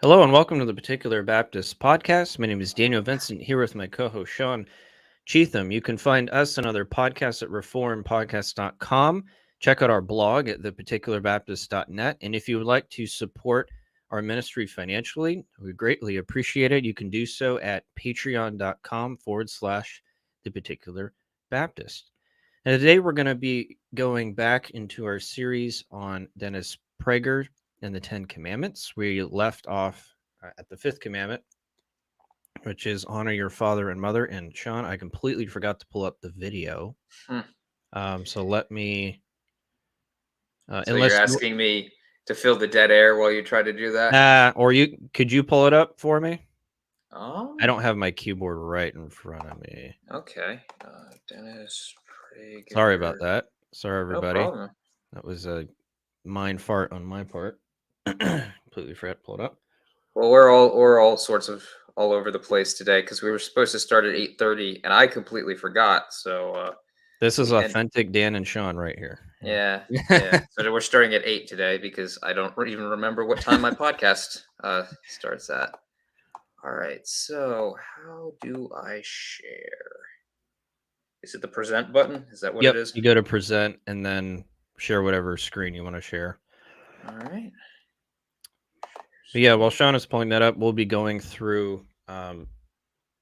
Hello and welcome to the Particular Baptist Podcast. My name is Daniel Vincent here with my co-host Sean Cheatham. You can find us and other podcasts at reformpodcast.com. Check out our blog at theparticularbaptist.net. And if you would like to support our ministry financially, we greatly appreciate it. You can do so at patreon.com/the particular Baptist. And today we're going to be going back into our series on Dennis Prager and the Ten Commandments. We left off at the fifth commandment, which is honor your father and mother. And Sean, I completely forgot to pull up the video. Hmm. So let me, So you're asking me to fill the dead air while you try to do that? or could you pull it up for me? I Um. don't have my keyboard right in front of me. Okay. Dennis Sorry about Prager. that. Sorry, No everybody. problem. That was a mind fart on my part. Completely forgot to pull it up. Well, we're all sorts of all over the place today because we were supposed to start at 8:30, and I completely forgot. So This is we and authentic Dan and Sean right here. yeah, Yeah. yeah. So we're starting at 8 today because I don't even remember what time my podcast starts at. All right. So how do I share? Is it the present button? Is that what it Yep. is? You go to present and then share whatever screen you want to share. All right. But yeah, while Sean is pulling that up, we'll be going through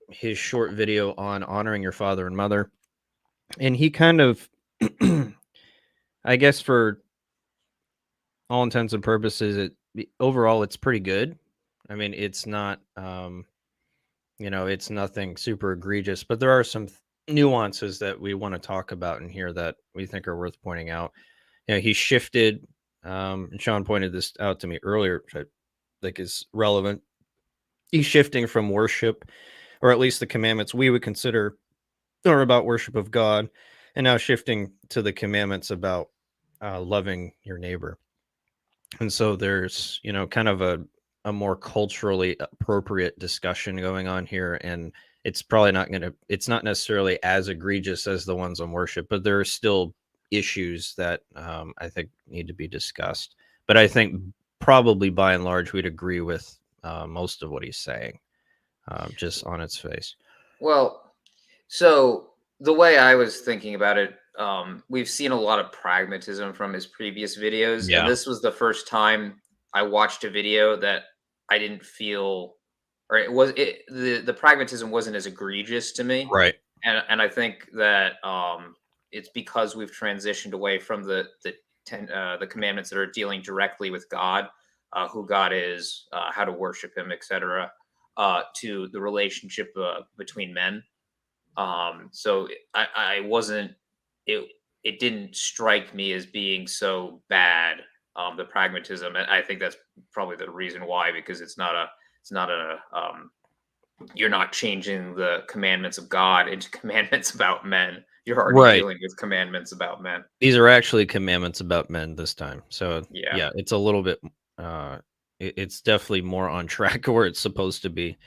his short video on honoring your father and mother. And he kind of, I guess, for all intents and purposes, overall it's pretty good. I mean, it's not, it's nothing super egregious, but there are some nuances that we want to talk about in here that we think are worth pointing out. He shifted, and Sean pointed this out to me earlier, which I think is relevant. He's shifting from worship, or at least the commandments we would consider are about worship of God, and now shifting to the commandments about loving your neighbor. And so there's, kind of a more culturally appropriate discussion going on here. And it's probably it's not necessarily as egregious as the ones on worship, but there are still issues that I think need to be discussed. But I think probably by and large, we'd agree with most of what he's saying, just on its face. Well, so the way I was thinking about it, we've seen a lot of pragmatism from his previous videos, and Yeah. this was the first time I watched a video that I didn't feel, or the pragmatism wasn't as egregious to me, Right. and I think that it's because we've transitioned away from the commandments that are dealing directly with God, who God is, how to worship Him, etc., to the relationship between men. So I wasn't it it didn't strike me as being so bad. The pragmatism, and I think that's probably the reason why, because it's not a you're not changing the commandments of God into commandments about men. You're already Right. dealing with commandments about men. These are actually commandments about men this time. So Yeah. yeah, it's a little bit it's definitely more on track where it's supposed to be.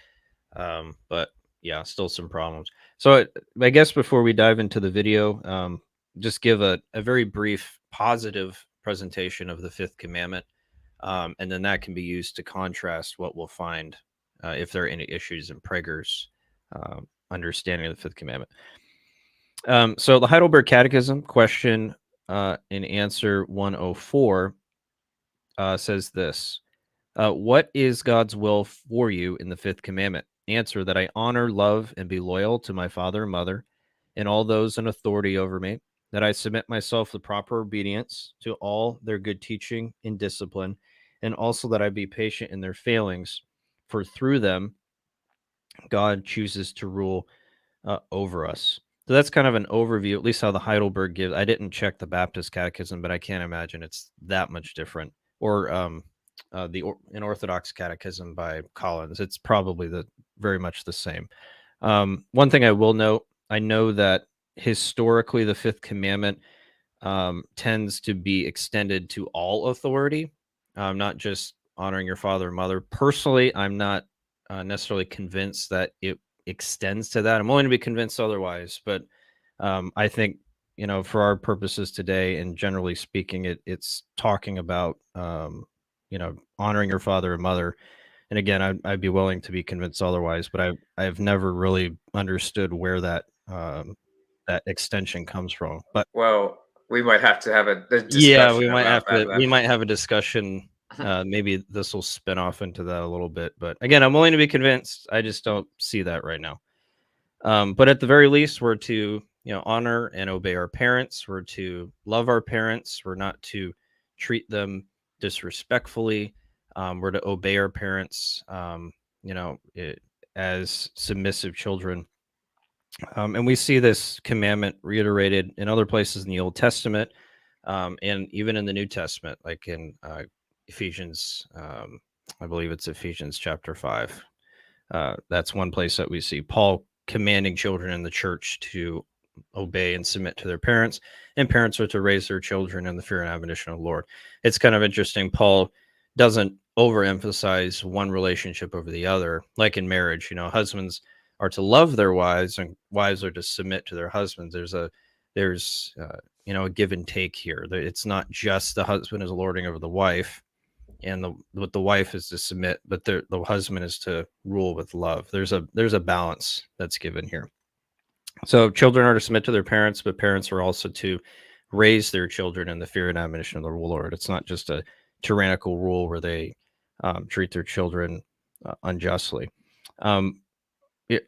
But yeah, still some problems. So I guess before we dive into the video, just give a very brief positive presentation of the fifth commandment. And then that can be used to contrast what we'll find if there are any issues in Prager's understanding of the fifth commandment. So the Heidelberg Catechism, question in answer 104, says this: what is God's will for you in the fifth commandment? Answer: that I honor, love, and be loyal to my father and mother and all those in authority over me, that I submit myself to proper obedience to all their good teaching and discipline, and also that I be patient in their failings, for through them God chooses to rule over us. So that's kind of an overview, at least how the Heidelberg gives. I didn't check the Baptist Catechism, but I can't imagine it's that much different. Or an Orthodox Catechism by Collins. It's probably very much the same. One thing I will note: I know that historically the Fifth Commandment tends to be extended to all authority, not just honoring your father and mother. Personally, I'm not necessarily convinced that it extends to that. I'm willing to be convinced otherwise, but I think, for our purposes today and generally speaking, it's talking about honoring your father and mother And again, I'd be willing to be convinced otherwise, but I've never really understood where that extension comes from. But Well, we might have to have a yeah, discussion about that we then. might have a discussion. Maybe this will spin off into that a little bit. But again, I'm willing to be convinced. I just don't see that right now. But at the very least, we're to honor and obey our parents. We're to love our parents. We're not to treat them disrespectfully. We're to obey our parents. As submissive children. And we see this commandment reiterated in other places in the Old Testament, and even in the New Testament, like in Ephesians. I believe it's Ephesians chapter 5. That's one place that we see Paul commanding children in the church to obey and submit to their parents, and parents are to raise their children in the fear and admonition of the Lord. It's kind of interesting. Paul doesn't overemphasize one relationship over the other, like in marriage. Husbands are to love their wives, and wives are to submit to their husbands. There's a give and take here. It's not just the husband is lording over the wife and the wife is to submit, but the husband is to rule with love. There's a balance that's given here. So children are to submit to their parents, but parents are also to raise their children in the fear and admonition of the Lord. It's not just a tyrannical rule where they treat their children unjustly. Um,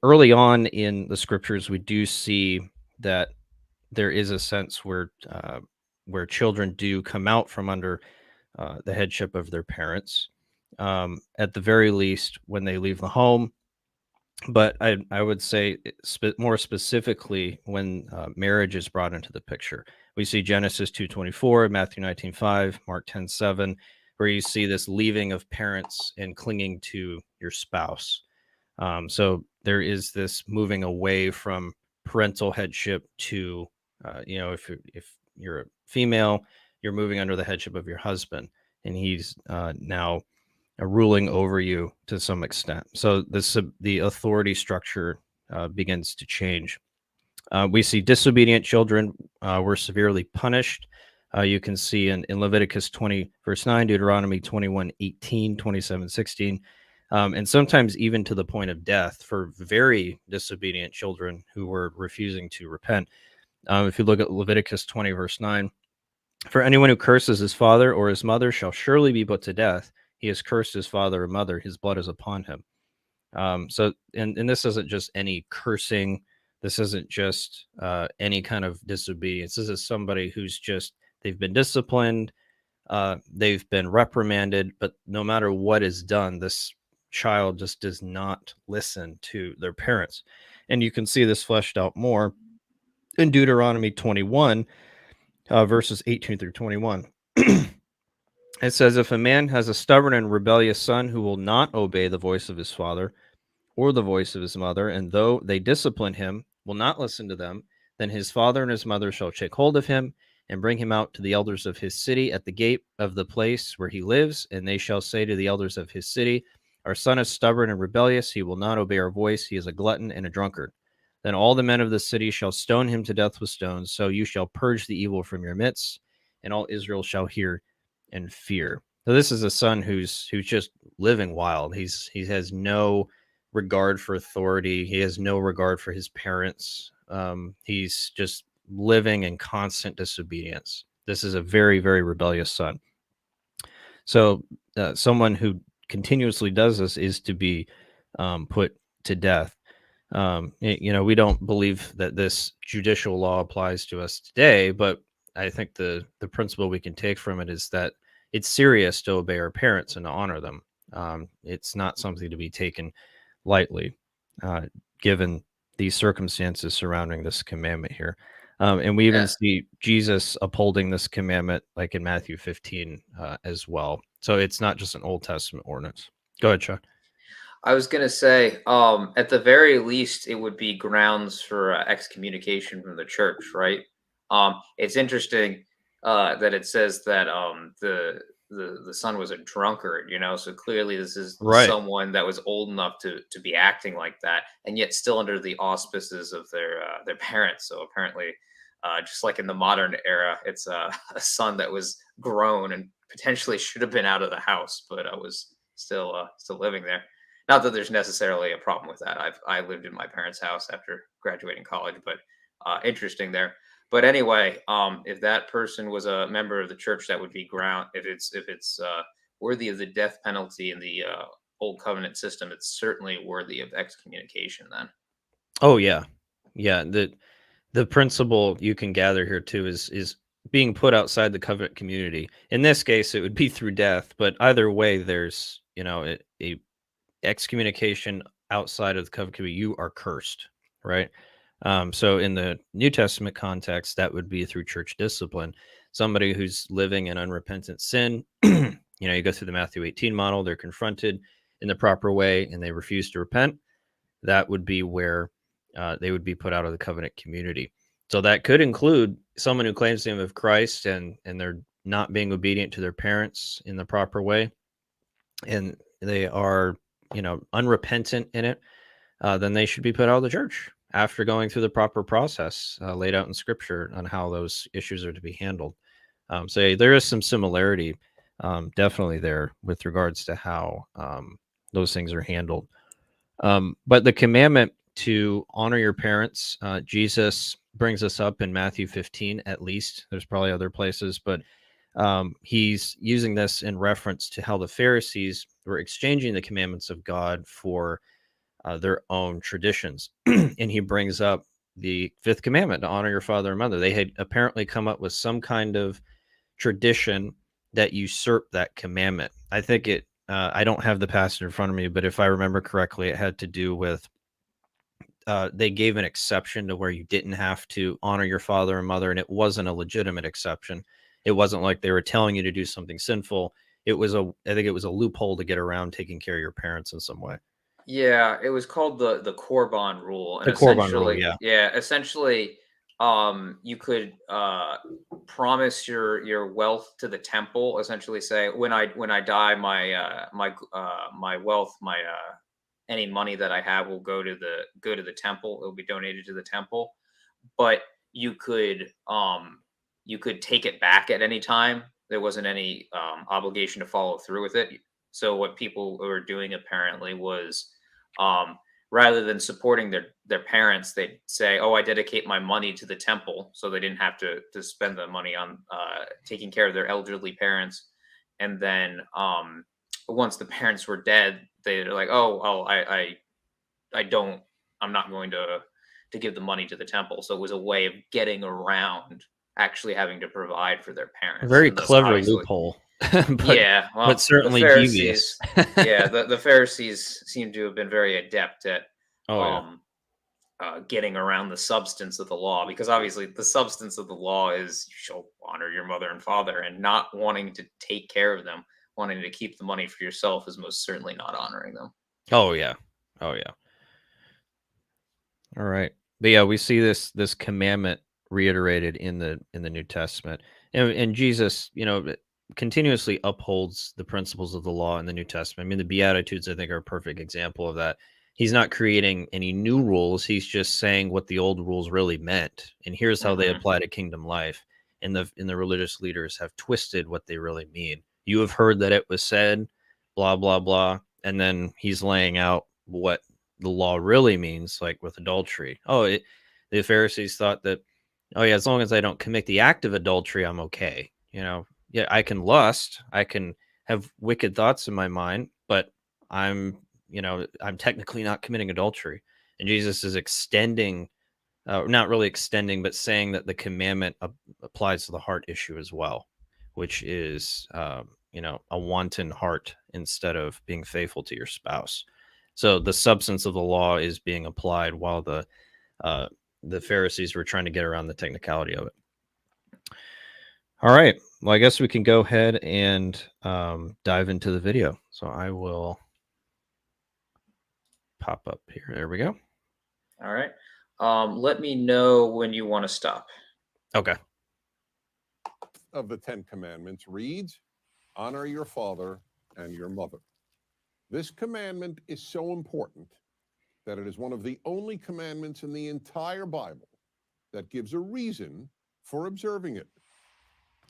Early on in the scriptures, we do see that there is a sense where children do come out from under the headship of their parents, at the very least when they leave the home. But I would say more specifically when marriage is brought into the picture. We see Genesis 2:24, Matthew 19:5, Mark 10:7, where you see this leaving of parents and clinging to your spouse. So there is this moving away from parental headship to, if you're a female, you're moving under the headship of your husband, and he's now ruling over you to some extent. So the authority structure begins to change. We see disobedient children were severely punished. You can see in Leviticus 20, verse 9, Deuteronomy 21:18, 27:16, and sometimes even to the point of death for very disobedient children who were refusing to repent. If you look at Leviticus 20, verse 9, for anyone who curses his father or his mother shall surely be put to death. He has cursed his father or mother, his blood is upon him. And this isn't just any cursing. This isn't just any kind of disobedience. This is somebody who's just, they've been disciplined, they've been reprimanded, but no matter what is done, this child just does not listen to their parents. And you can see this fleshed out more in Deuteronomy 21, verses 18 through 21. It says, if a man has a stubborn and rebellious son who will not obey the voice of his father or the voice of his mother, and though they discipline him, will not listen to them, then his father and his mother shall take hold of him and bring him out to the elders of his city at the gate of the place where he lives, and they shall say to the elders of his city, our son is stubborn and rebellious, he will not obey our voice, he is a glutton and a drunkard. Then all the men of the city shall stone him to death with stones, so you shall purge the evil from your midst, and all Israel shall hear and fear. So this is a son who's just living wild. He has no regard for authority. He has no regard for his parents. He's just living in constant disobedience. This is a very, very rebellious son. So someone who continuously does this is to be put to death. We don't believe that this judicial law applies to us today, but I think the principle we can take from it is that it's serious to obey our parents and to honor them. It's not something to be taken lightly, uh, given these circumstances surrounding this commandment here. And we even Yeah. see Jesus upholding this commandment, like in Matthew 15, as well. So it's not just an Old Testament ordinance. Go ahead, Chuck. I was gonna say, at the very least, it would be grounds for excommunication from the church, right? It's interesting that it says that the son was a drunkard, so clearly this is Right. someone that was old enough to be acting like that, and yet still under the auspices of their parents. So apparently, just like in the modern era, it's a son that was grown and potentially should have been out of the house, but was still living there. Not that there's necessarily a problem with that. I lived in my parents' house after graduating college, but interesting there. But anyway, if that person was a member of the church, that would be ground. If it's worthy of the death penalty in the old covenant system, it's certainly worthy of excommunication. Then. Oh yeah, yeah. The principle you can gather here too is being put outside the covenant community. In this case, it would be through death, but either way, there's a excommunication outside of the covenant community. You are cursed, right? So in the New Testament context, that would be through church discipline. Somebody who's living in unrepentant sin, you go through the Matthew 18 model, they're confronted in the proper way and they refuse to repent. That would be where they would be put out of the covenant community. So that could include someone who claims the name of Christ and they're not being obedient to their parents in the proper way, and they are, unrepentant in it. Then they should be put out of the church after going through the proper process laid out in Scripture on how those issues are to be handled. So yeah, there is some similarity, definitely there with regards to how those things are handled. But the commandment to honor your parents, Jesus brings us up in Matthew 15, at least. There's probably other places, but he's using this in reference to how the Pharisees were exchanging the commandments of God for their own traditions. And he brings up the fifth commandment to honor your father and mother. They had apparently come up with some kind of tradition that usurped that commandment. I think I don't have the passage in front of me, but if I remember correctly, it had to do with they gave an exception to where you didn't have to honor your father and mother, and it wasn't a legitimate exception. It wasn't like they were telling you to do something sinful. I think it was a loophole to get around taking care of your parents in some way. Yeah, it was called the Korban rule, and The Korban rule, essentially, yeah. yeah, essentially, you could promise your wealth to the temple. Essentially, say when I die, my wealth, my any money that I have will go to the temple. It will be donated to the temple. But you could take it back at any time. There wasn't any obligation to follow through with it. So what people were doing apparently was, um, rather than supporting their parents, they'd say, "Oh, I dedicate my money to the temple," so they didn't have to spend the money on taking care of their elderly parents. And then once the parents were dead, they're like, "Oh, I don't. I'm not going to give the money to the temple." So it was a way of getting around actually having to provide for their A parents, very and thus clever obviously, loophole, but yeah. but Well, the certainly devious. Pharisees, yeah, the Pharisees seem to have been very adept at Oh yeah. um, getting around the substance of the law, because obviously the substance of the law is you shall honor your mother and father, and not wanting to take care of them, wanting to keep the money for yourself is most certainly not honoring them. Oh yeah. Oh yeah. All right. But yeah, we see this commandment reiterated in the New Testament. And Jesus, continuously upholds the principles of the law in the New Testament. I mean, the Beatitudes, I think, are a perfect example of that. He's not creating any new rules. He's just saying what the old rules really meant. And here's how they Hmm. apply to kingdom life. And the religious leaders have twisted what they really mean. You have heard that it was said, blah, blah, blah. And then he's laying out what the law really means, like with adultery. The Pharisees thought that, oh yeah, as long as I don't commit the act of adultery, I'm okay. Yeah, I can lust, I can have wicked thoughts in my mind, but I'm, I'm technically not committing adultery. And Jesus is extending, not really extending, but saying that the commandment applies to the heart issue as well, which is, a wanton heart instead of being faithful to your spouse. So the substance of the law is being applied while uh, the Pharisees were trying to get around the technicality of it. All right. Well, I guess we can go ahead and dive into the video. So I will pop up here. There we go. All right. Let me know when you want to stop. Okay. Of the Ten Commandments reads, honor your father and your mother. This commandment is so important that it is one of the only commandments in the entire Bible that gives a reason for observing it,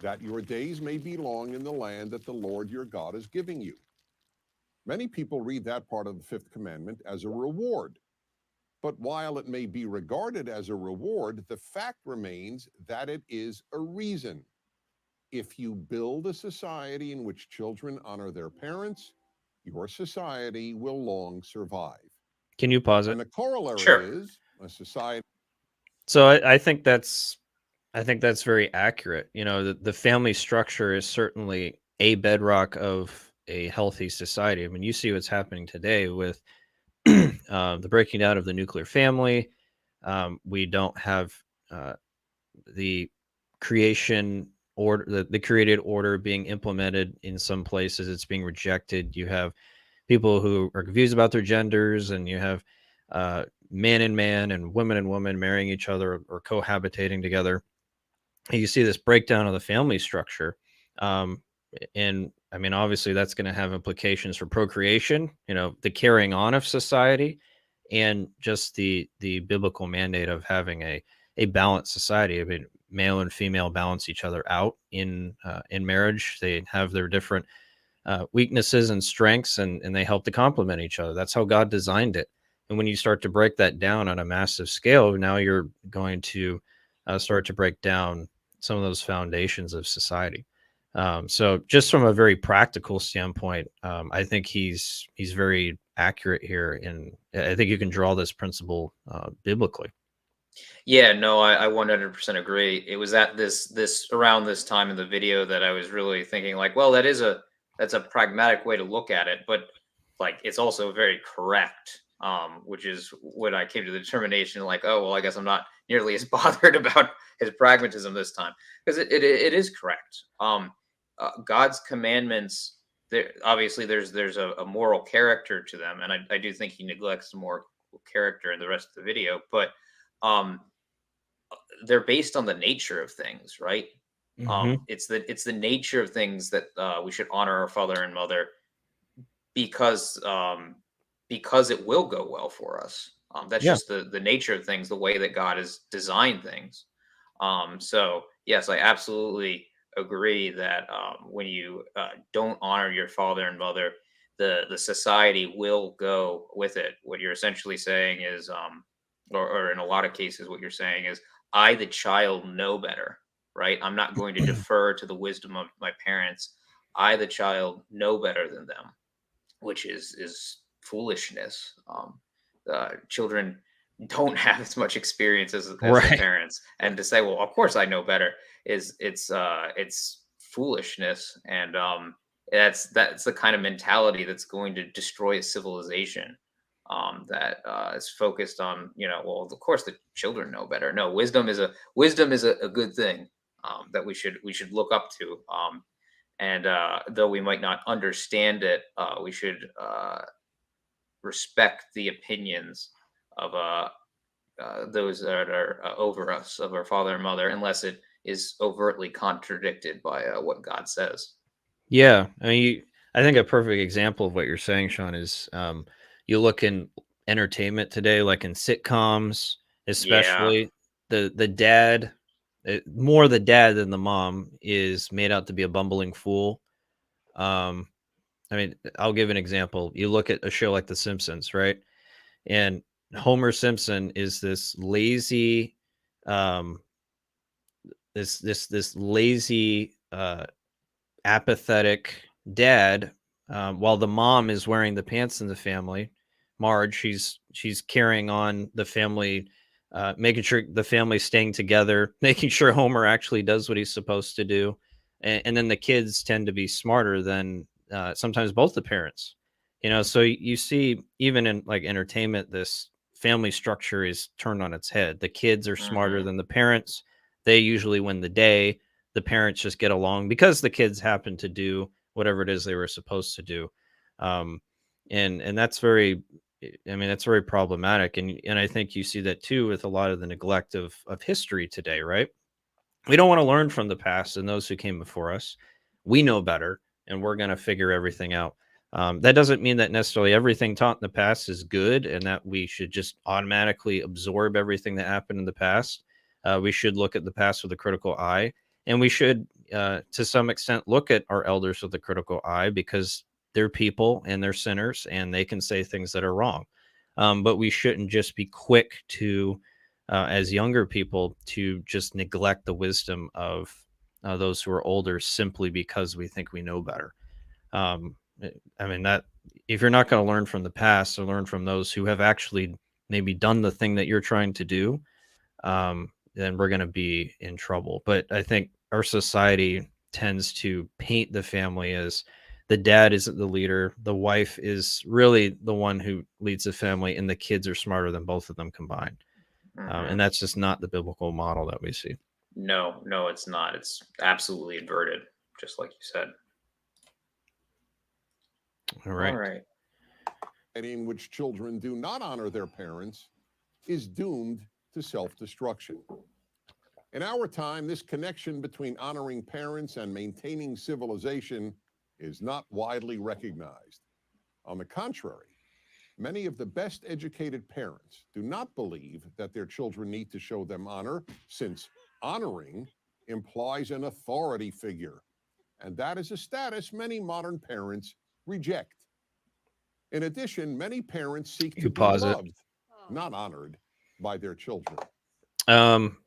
that your days may be long in the land that the Lord your God is giving you. Many people read that part of the fifth commandment as a reward. But while it may be regarded as a reward, the fact remains that it is a reason. If you build a society in which children honor their parents, your society will long survive. Can you pause And it? the corollary Sure. is a society. So I think that's very accurate. You know, the family structure is certainly a bedrock of a healthy society. I mean, you see what's happening today with the breaking down of the nuclear family. We don't have the creation order, the created order being implemented in some places. It's being rejected. You have people who are confused about their genders, and you have man and man and woman marrying each other or cohabitating together. And you see this breakdown of the family structure. Um, and I mean, obviously, that's going to have implications for procreation, you know, the carrying on of society, and just the biblical mandate of having a balanced society. I mean, male and female balance each other out in marriage. They have their different weaknesses and strengths, and they help to complement each other. That's how God designed it. And when you start to break that down on a massive scale, now you're going to start to break down some of those foundations of society. So, just from a very practical standpoint, I think he's very accurate here, and I think you can draw this principle biblically. Yeah, no, I 100% agree. It was at this around this time in the video that I was really thinking like, well, that's a pragmatic way to look at it, but like it's also very correct. Which is what I came to the determination like, oh well, I guess I'm not nearly as bothered about his pragmatism this time because it is correct. God's commandments, there obviously there's a moral character to them, and I do think he neglects the moral character in the rest of the video, but um they're based on the nature of things, right? Hmm. It's the nature of things that we should honor our father and mother because because it will go well for us. That's Yeah. just the nature of things, the way that God has designed things. So yes, I absolutely agree that when you don't honor your father and mother, the society will go with it. What you're essentially saying is, or in a lot of cases, what you're saying is, I, the child, know better, right? I'm not going to defer to the wisdom of my parents. I, the child, know better than them, which is foolishness. Children don't have as much experience as their Right. parents, and to say, "Well, of course I know better," is it's foolishness, and that's the kind of mentality that's going to destroy a civilization. That is focused on, well, of course the children know better. No, wisdom is a good thing that we should look up to. And though we might not understand it, we should respect the opinions of those that are over us, of our father and mother, unless it is overtly contradicted by what God says. Yeah, I mean, I think a perfect example of what you're saying, Sean, is you look in entertainment today, like in sitcoms, Yeah. especially the dad, more the dad than the mom, is made out to be a bumbling fool. Um, I mean, I'll give an example. You look at a show like The Simpsons, right? And Homer Simpson is this lazy, um, this lazy, apathetic dad, while the mom is wearing the pants in the family. Marge, she's carrying on the family, making sure the family's staying together, making sure Homer actually does what he's supposed to do, and then the kids tend to be smarter than sometimes both the parents. You know, so you see even in like entertainment, this family structure is turned on its head. The kids are smarter Hmm. than the parents. They usually win the day. The parents just get along because the kids happen to do whatever it is they were supposed to do. Um, and that's very, I mean, that's very problematic. And I think you see that too with a lot of the neglect of history today, right? We don't want to learn from the past and those who came before us. We know better, and we're going to figure everything out. That doesn't mean that necessarily everything taught in the past is good and that we should just automatically absorb everything that happened in the past. We should look at the past with a critical eye, and we should, to some extent, look at our elders with a critical eye, because they're people and they're sinners and they can say things that are wrong. But we shouldn't just be quick to, as younger people, to just neglect the wisdom of those who are older simply because we think we know better. I mean, that if you're not going to learn from the past or learn from those who have actually maybe done the thing that you're trying to do, then we're going to be in trouble. But I think our society tends to paint the family as the dad isn't the leader, the wife is really the one who leads the family, and the kids are smarter than both of them combined. Hmm. And that's just not the biblical model that we see. No, no, it's not. It's absolutely inverted, just like you said. All All right. right. In which children do not honor their parents is doomed to self-destruction. In our time, this connection between honoring parents and maintaining civilization is not widely recognized. On the contrary, many of the best educated parents do not believe that their children need to show them honor, since honoring implies an authority figure, and that is a status many modern parents reject. In addition, many parents seek to You be pause it. loved, not honored, by their children.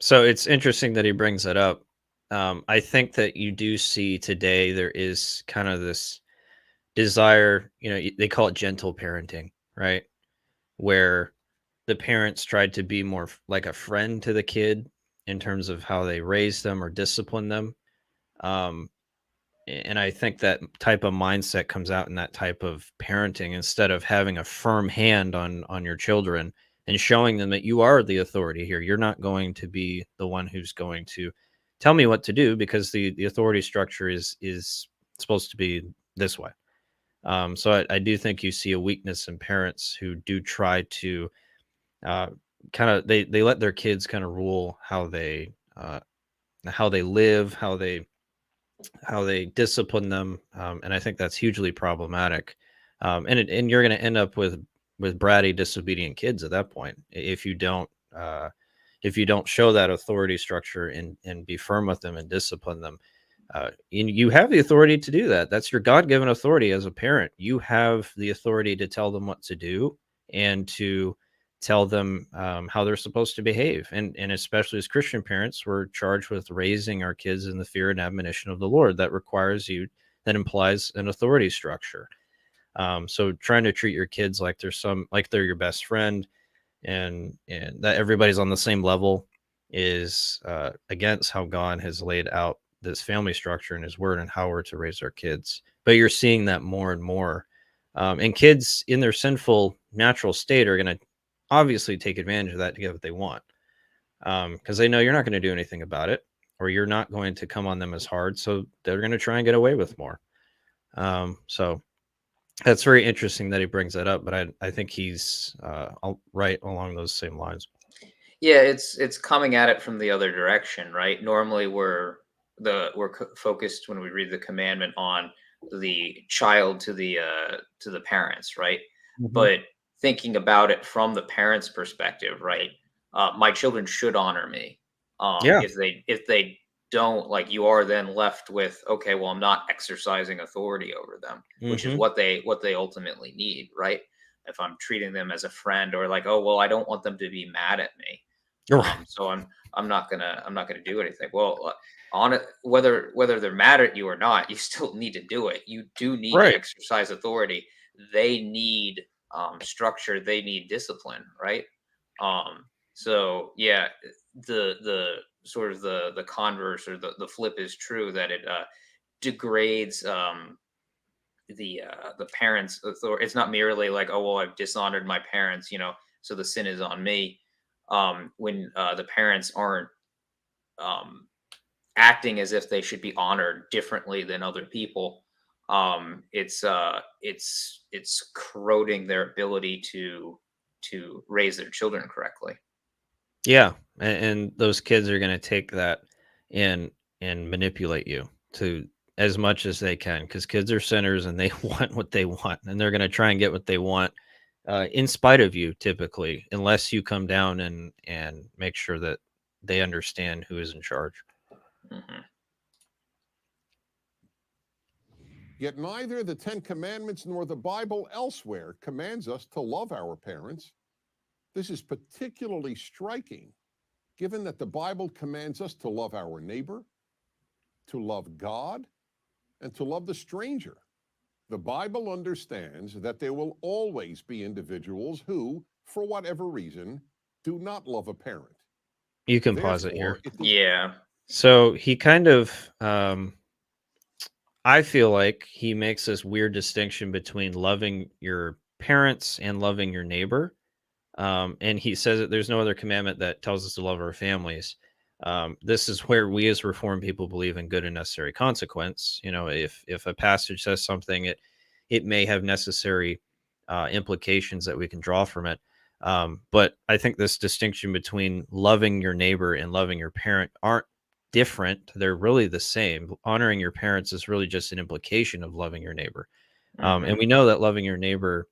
So it's interesting that he brings that up. I think that you do see today there is kind of this desire, they call it gentle parenting, right? Where the parents tried to be more like a friend to the kid in terms of how they raise them or discipline them. Um, and I think that type of mindset comes out in that type of parenting instead of having a firm hand on your children and showing them that you are the authority here. You're not going to be the one who's going to tell me what to do, because the authority structure is supposed to be this way. So I do think you see a weakness in parents who do try to uh, kind of they let their kids kind of rule how they live, how they discipline them, and I think that's hugely problematic. And you're going to end up with bratty, disobedient kids at that point uh, if you don't show that authority structure and be firm with them and discipline them. You have the authority to do that. That's your God-given authority as a parent. You have the authority to tell them what to do and to tell them how they're supposed to behave. And especially as Christian parents, we're charged with raising our kids in the fear and admonition of the Lord. That implies an authority structure. So trying to treat your kids like they're your best friend, and that everybody's on the same level is against how God has laid out this family structure in His Word and how we're to raise our kids. But you're seeing that more and more, and kids in their sinful natural state are going to obviously take advantage of that to get what they want, because they know you're not going to do anything about it, or you're not going to come on them as hard, so they're going to try and get away with more. So that's very interesting that he brings that up, but I think he's right along those same lines. Yeah, it's coming at it from the other direction, right? Normally we're focused when we read the commandment on the child to the parents, right? Mhm. But thinking about it from the parents' perspective, right? My children should honor me. Yeah. If they don't, like, you are then left with, okay, well, I'm not exercising authority over them, which is Hmm. what they ultimately need, right? If I'm treating them as a friend, or like, oh well, I don't want them to be mad at me, Right. so I'm not gonna do anything. Well, on it, whether they're mad at you or not, you still need to do it. You do need to Right. exercise authority. They need structure. They need discipline, right? So yeah, the sort of the converse, or the flip is true, that it degrades the parents' authority. It's not merely like, oh well, I've dishonored my parents, so the sin is on me. When the parents aren't um, acting as if they should be honored differently than other people, it's corroding their ability to raise their children correctly. Yeah, and those kids are going to take that and and manipulate you to as much as they can, because kids are sinners and they want what they want, and they're going to try and get what they want in spite of you, typically, unless you come down and make sure that they understand who is in charge. Hmm. Yet neither the Ten Commandments nor the Bible elsewhere commands us to love our parents. This is particularly striking, given that the Bible commands us to love our neighbor, to love God, and to love the stranger. The Bible understands that there will always be individuals who, for whatever reason, do not love a parent. You can pause it here. Yeah. So he kind of, I feel like he makes this weird distinction between loving your parents and loving your neighbor. And he says that there's no other commandment that tells us to love our families. This is where we as Reformed people believe in good and necessary consequence. You know, if a passage says something, it may have necessary implications that we can draw from it. But I think this distinction between loving your neighbor and loving your parent aren't different. They're really the same. Honoring your parents is really just an implication of loving your neighbor. And we know that loving your neighbor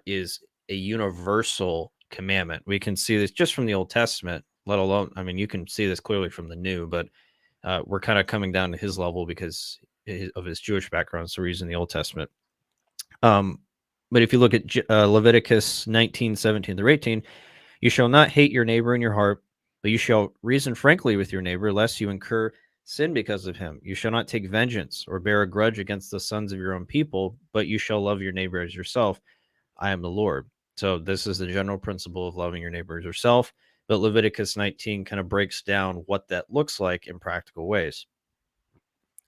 is a universal commandment. We can see this just from the Old Testament, let alone, I mean, you can see this clearly from the New, but we're kind of coming down to his level because of his Jewish background, so we're using the Old Testament. But if you look at Leviticus 19:17 through 18, you shall not hate your neighbor in your heart, but you shall reason frankly with your neighbor, lest you incur sin because of him. You shall not take vengeance or bear a grudge against the sons of your own people, but you shall love your neighbor as yourself. I am the Lord. So this is the general principle of loving your neighbor as yourself. But Leviticus 19 kind of breaks down what that looks like in practical ways.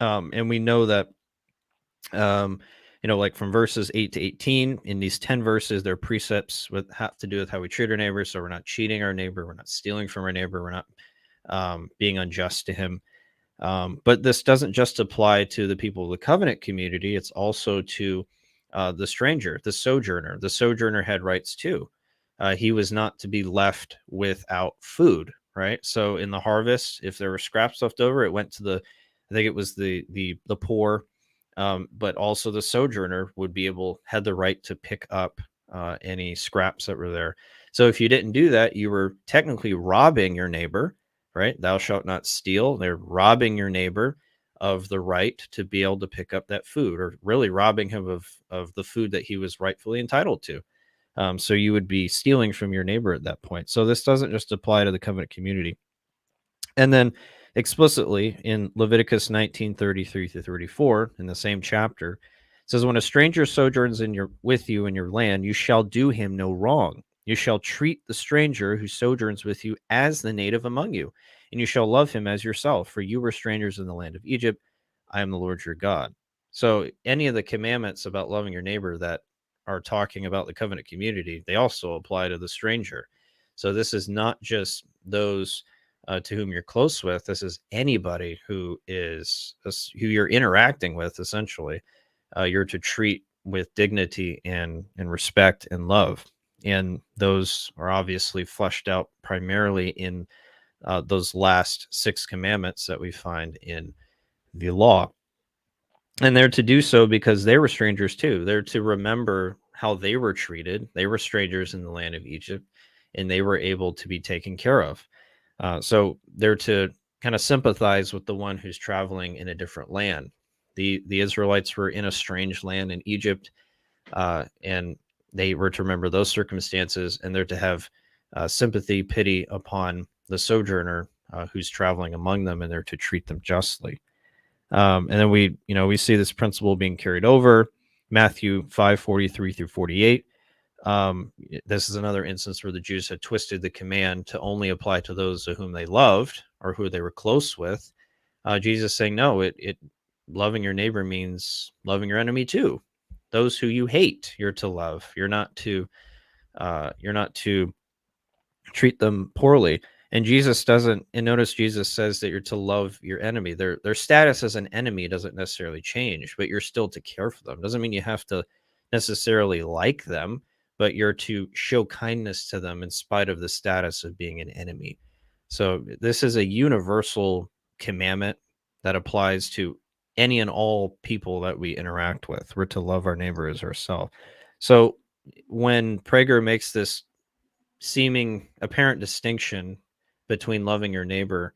And we know that, like from verses 8 to 18, in these 10 verses, there are precepts that have to do with how we treat our neighbor. So we're not cheating our neighbor. We're not stealing from our neighbor. We're not being unjust to him. But this doesn't just apply to the people of the covenant community. It's also to the stranger, the sojourner. The sojourner had rights too. He was not to be left without food, right? So in the harvest, if there were scraps left over, it went to I think it was the poor, but also the sojourner had the right to pick up any scraps that were there. So if you didn't do that, you were technically robbing your neighbor, right? Thou shalt not steal. They're robbing your neighbor of the right to be able to pick up that food, or really robbing him of the food that he was rightfully entitled to. So you would be stealing from your neighbor at that point. So this doesn't just apply to the covenant community. And then explicitly in Leviticus 19:33 through 34, in the same chapter, it says, when a stranger sojourns with you in your land, you shall do him no wrong. You shall treat the stranger who sojourns with you as the native among you, and you shall love him as yourself, for you were strangers in the land of Egypt. I am the Lord your God. So any of the commandments about loving your neighbor that are talking about the covenant community, they also apply to the stranger. So this is not just those to whom you're close with. This is anybody who you're interacting with. Essentially, you're to treat with dignity and respect and love. And those are obviously fleshed out primarily in those last 6 commandments that we find in the law. And they're to do so because they were strangers too. They're to remember how they were treated. They were strangers in the land of Egypt, and they were able to be taken care of. So they're to kind of sympathize with the one who's traveling in a different land. The Israelites were in a strange land in Egypt, and they were to remember those circumstances, and they're to have sympathy, pity upon the sojourner who's traveling among them, and they're to treat them justly. And then we see this principle being carried over. Matthew 5:43 through 48. This is another instance where the Jews had twisted the command to only apply to those to whom they loved or who they were close with. Jesus saying, no, it loving your neighbor means loving your enemy too. Those who you hate, you're to love. You're not to treat them poorly. And Jesus doesn't. And notice Jesus says that you're to love your enemy. Their status as an enemy doesn't necessarily change, but you're still to care for them. Doesn't mean you have to necessarily like them, but you're to show kindness to them in spite of the status of being an enemy. So this is a universal commandment that applies to any and all people that we interact with. We're to love our neighbor as ourselves. So when Prager makes this seeming apparent distinction between loving your neighbor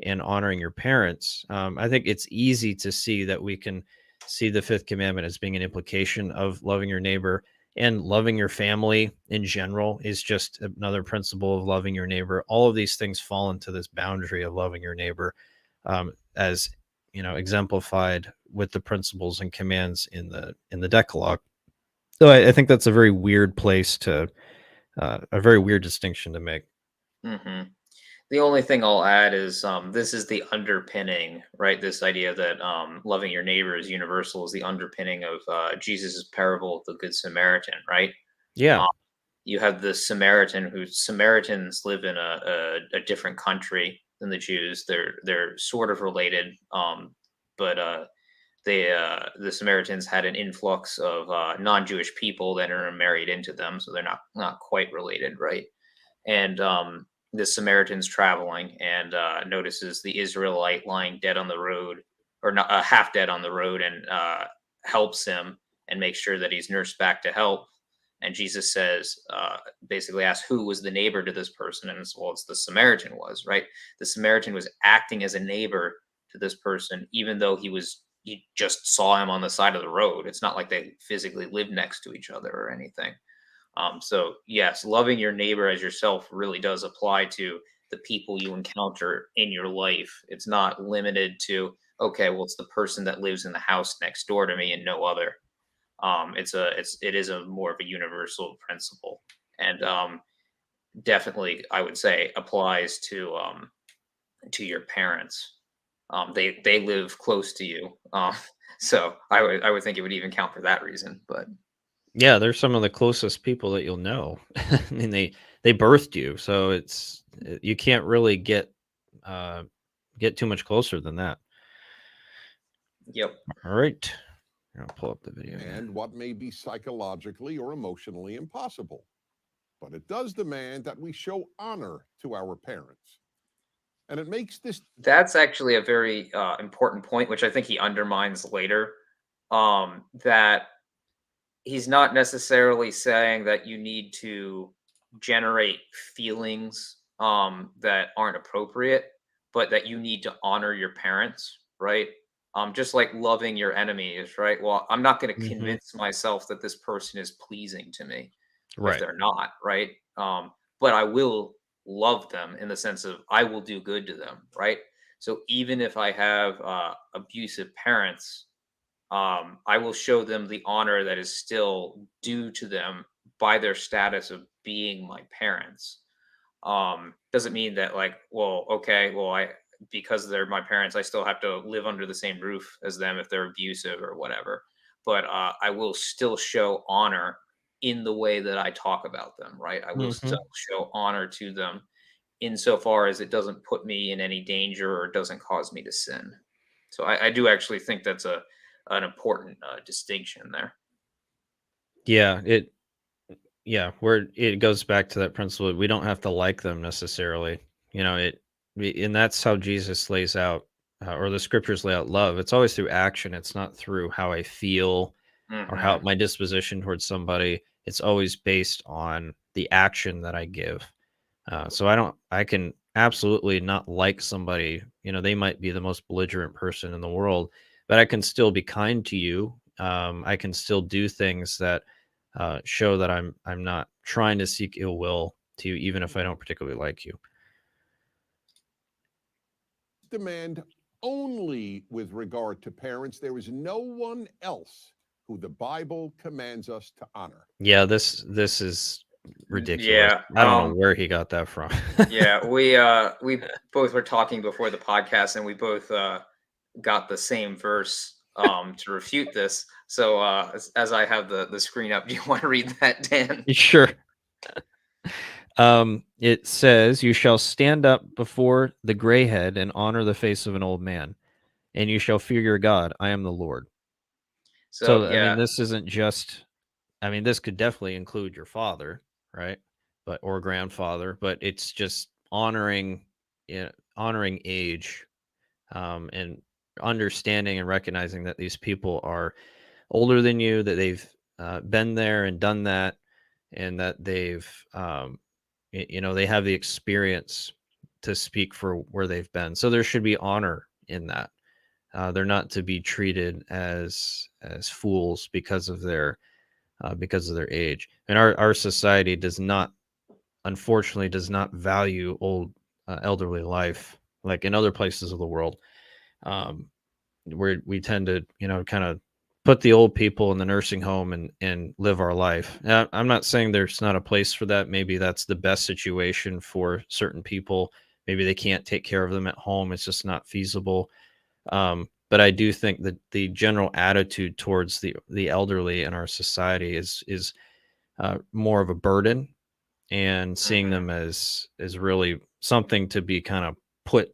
and honoring your parents, I think it's easy to see that we can see the fifth commandment as being an implication of loving your neighbor, and loving your family in general is just another principle of loving your neighbor. All of these things fall into this boundary of loving your neighbor, as exemplified with the principles and commands in the Decalogue. So I think that's a very weird place to a very weird distinction to make. Hmm. The only thing I'll add is this is the underpinning, right? This idea that loving your neighbor is universal is the underpinning of Jesus' parable of the Good Samaritan, right? Yeah. Um, you have the Samaritan, who Samaritans live in a different country than the Jews. They're sort of related, but the Samaritans had an influx of non-Jewish people that are married into them, so they're not quite related, right? And the Samaritan's traveling and notices the Israelite lying dead on the road, or not half dead on the road, and helps him and makes sure that he's nursed back to health. And Jesus says, basically asks who was the neighbor to this person, and it's, well, it's the Samaritan was, right? The Samaritan was acting as a neighbor to this person, even though he just saw him on the side of the road. It's not like they physically lived next to each other or anything. So yes, loving your neighbor as yourself really does apply to the people you encounter in your life. It's not limited to, okay, well, it's the person that lives in the house next door to me and no other. It is a more of a universal principle, and definitely I would say applies to your parents. They live close to you, so I would think it would even count for that reason. But Yeah, they're some of the closest people that you'll know. I mean, they birthed you, so you can't really get too much closer than that. yep. All right, I'll pull up the video here. And what may be psychologically or emotionally impossible. But it does demand that we show honor to our parents. And it makes this That's actually a very important point, which I think he undermines later. That he's not necessarily saying that you need to generate feelings that aren't appropriate, but that you need to honor your parents, right? Just like loving your enemies, right? Well, I'm not going to Mhm. convince myself that this person is pleasing to me if Right. they're not, right? But I will love them in the sense of I will do good to them, right? So even if I have abusive parents, I will show them the honor that is still due to them by their status of being my parents. Doesn't mean that, like, well, okay, well, because they're my parents, I still have to live under the same roof as them if they're abusive or whatever. But I will still show honor in the way that I talk about them, right? I will still Mhm. show honor to them insofar as it doesn't put me in any danger or doesn't cause me to sin. So I do actually think that's an important distinction there. Yeah, where it goes back to that principle, we don't have to like them necessarily. And that's how Jesus lays out, or the scriptures lay out love. It's always through action. It's not through how I feel or how Hmm. my disposition towards somebody. It's always based on the action that I give. So I can absolutely not like somebody. They might be the most belligerent person in the world, but I can still be kind to you. I can still do things that show that I'm not trying to seek ill will to you, even if I don't particularly like you. demand only with regard to parents. There is no one else who the Bible commands us to honor. Yeah, this is ridiculous. Yeah. I don't know where he got that from. Yeah. We both were talking before the podcast, and we both got the same verse to refute this. So as I have the screen up, do you want to read that, Dan? Sure. It says, "You shall stand up before the gray head and honor the face of an old man, and you shall fear your God. I am the Lord." So So, I mean, yeah. this isn't just. I mean, this could definitely include your father, right? Or grandfather, but it's just honoring age, and understanding and recognizing that these people are older than you, that they've been there and done that, and that they have the experience to speak for where they've been. So there should be honor in that. They're not to be treated as fools because of their age. And our society does not, unfortunately, does not value old elderly life like in other places of the world, um, where we tend to, kind of put the old people in the nursing home and live our life. Now, I'm not saying there's not a place for that. Maybe that's the best situation for certain people. Maybe they can't take care of them at home. It's just not feasible. But I do think that the general attitude towards the elderly in our society is more of a burden, and seeing Hmm. them as really something to be kind of put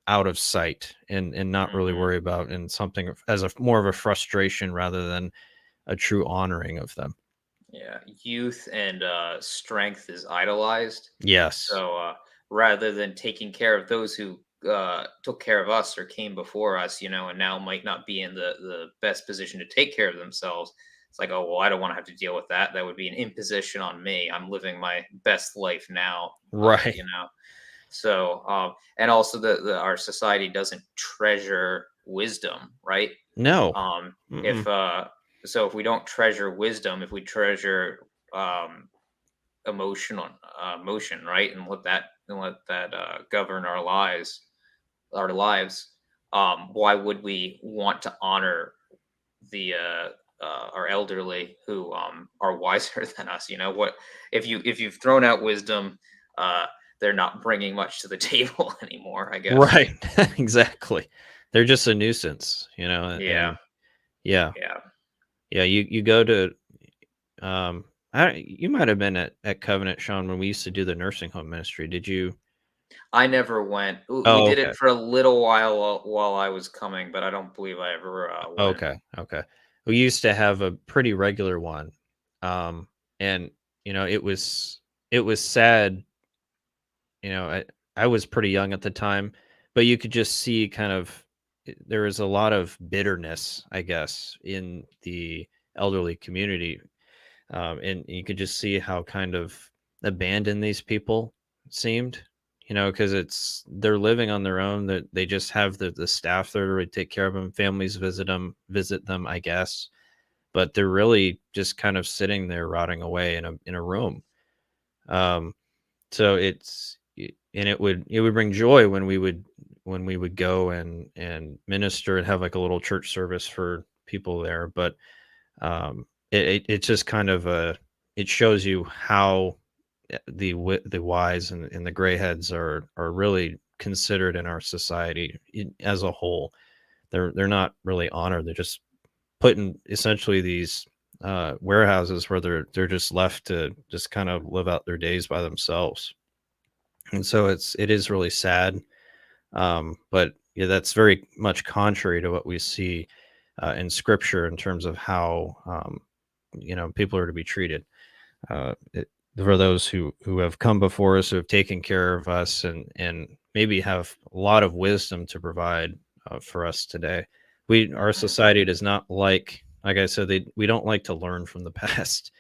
out of sight and not really Hmm. worry about, and something as a more of a frustration rather than a true honoring of them. Yeah, youth and strength is idolized. Yes. So rather than taking care of those who took care of us or came before us, and now might not be in the best position to take care of themselves, it's like, oh well, I don't want to have to deal with that. That would be an imposition on me. I'm living my best life now. Right. So and also our society doesn't treasure wisdom, right? No. Um, Mm-mm. if so, if we don't treasure wisdom, if we treasure um, emotion, right, and let that govern our lives, why would we want to honor the our elderly who are wiser than us? What if you've thrown out wisdom? Uh, they're not bringing much to the table anymore, I guess. Right. Exactly. They're just a nuisance, Yeah, and yeah. yeah. Yeah, you go to, you might have been at Covenant, Sean, when we used to do the nursing home ministry. Did you? I never went. We Oh, did okay. it for a little while I was coming, but I don't believe I ever went. Okay, okay. We used to have a pretty regular one, and it was sad. I was pretty young at the time, but you could just see kind of there was a lot of bitterness, I guess, in the elderly community, and you could just see how kind of abandoned these people seemed. Because they're living on their own. That they just have the staff there to take care of them. Families visit them, I guess, but they're really just kind of sitting there rotting away in a room. Um, so and it would bring joy when we would go and minister and have like a little church service for people there. But it's just kind of it shows you how the wise and the gray heads are really considered in our society as a whole. They're not really honored. They're just put in essentially these warehouses where they're just left to just kind of live out their days by themselves. And so it is really sad. But yeah, that's very much contrary to what we see in scripture in terms of how people are to be treated. For those who have come before us, who have taken care of us, and maybe have a lot of wisdom to provide for us today. Our Mhm. society does not like I said, we don't like to learn from the past.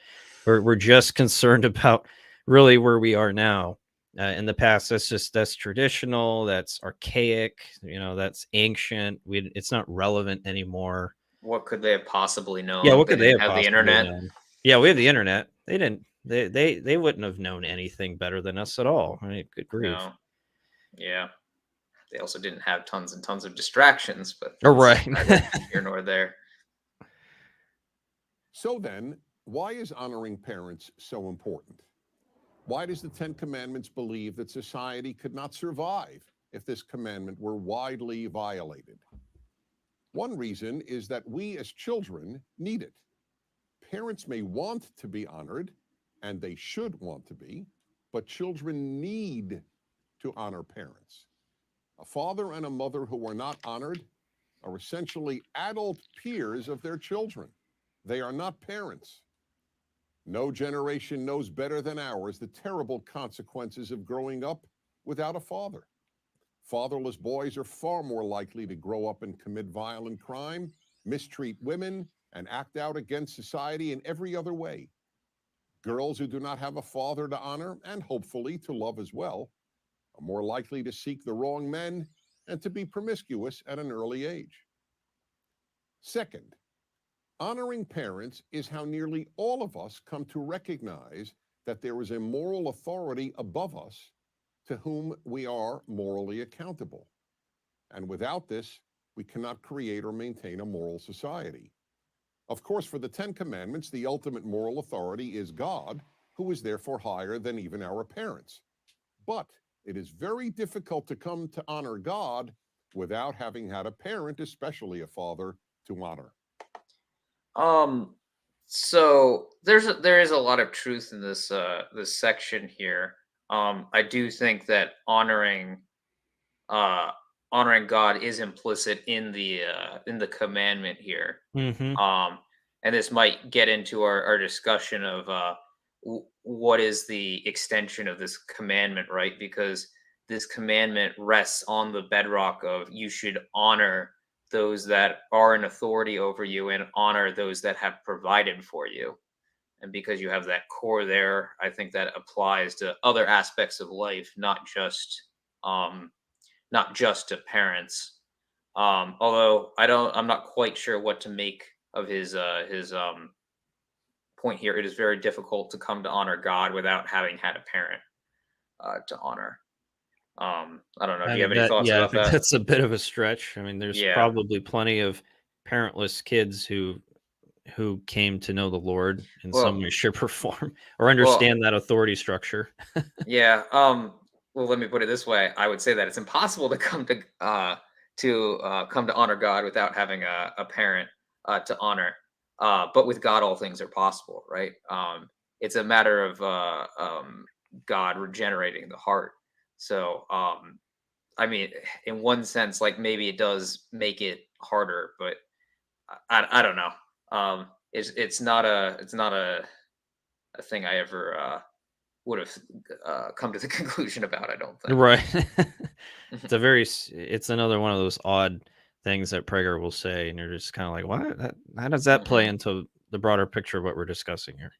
We're just concerned about really where we are now. In the past, that's traditional, that's archaic, that's ancient. It's not relevant anymore. What could they have possibly Yeah, known? what They could they didn't have have the possibly internet. known? Yeah, we have the internet. They didn't. They wouldn't have known anything better than us at all. I mean, good grief. No. Yeah. They also didn't have tons and tons of distractions, but Oh, that's right. neither here nor there. So then, why is honoring parents so important? Why does the Ten Commandments believe that society could not survive if this commandment were widely violated? One reason is that we as children need it. Parents may want to be honored, and they should want to be, but children need to honor parents. A father and a mother who are not honored are essentially adult peers of their children. They are not parents. No generation knows better than ours the terrible consequences of growing up without a father. Fatherless boys are far more likely to grow up and commit violent crime, mistreat women, and act out against society in every other way. Girls who do not have a father to honor, and hopefully to love as well, are more likely to seek the wrong men and to be promiscuous at an early age. Second, honoring parents is how nearly all of us come to recognize that there is a moral authority above us to whom we are morally accountable. And without this, we cannot create or maintain a moral society. Of course, for the Ten Commandments, the ultimate moral authority is God, who is therefore higher than even our parents. But it is very difficult to come to honor God without having had a parent, especially a father, to honor. So there is a lot of truth in this section here. I do think that uh honoring God is implicit in the commandment here. Hmm. Um, and this might get into our discussion of what is the extension of this commandment, right? Because this commandment rests on the bedrock of you should honor those that are in authority over you and honor those that have provided for you. And because you have that core there, I think that applies to other aspects of life, um, not just to parents. Although I'm not quite sure what to make of his point here. It is very difficult to come to honor God without having had a parent to honor. I don't know. I Do you have mean any that, thoughts yeah, I about think that? that's a bit of a stretch. I mean, there's Yeah. probably plenty of parentless kids who came to know the Lord in some Well, way, shape, or form, or well, understand that authority structure. yeah. Well, let me put it this way. I would say that it's impossible to come to honor God without having a parent to honor. But with God, all things are possible, right? It's a matter of God regenerating the heart. So, I mean, in one sense, like maybe it does make it harder, but I don't know. It's not a thing I ever would have come to the conclusion about. I don't think. Right. It's another one of those odd things that Prager will say, and you're just kind of like, what? How does that play Hmm. into the broader picture of what we're discussing here?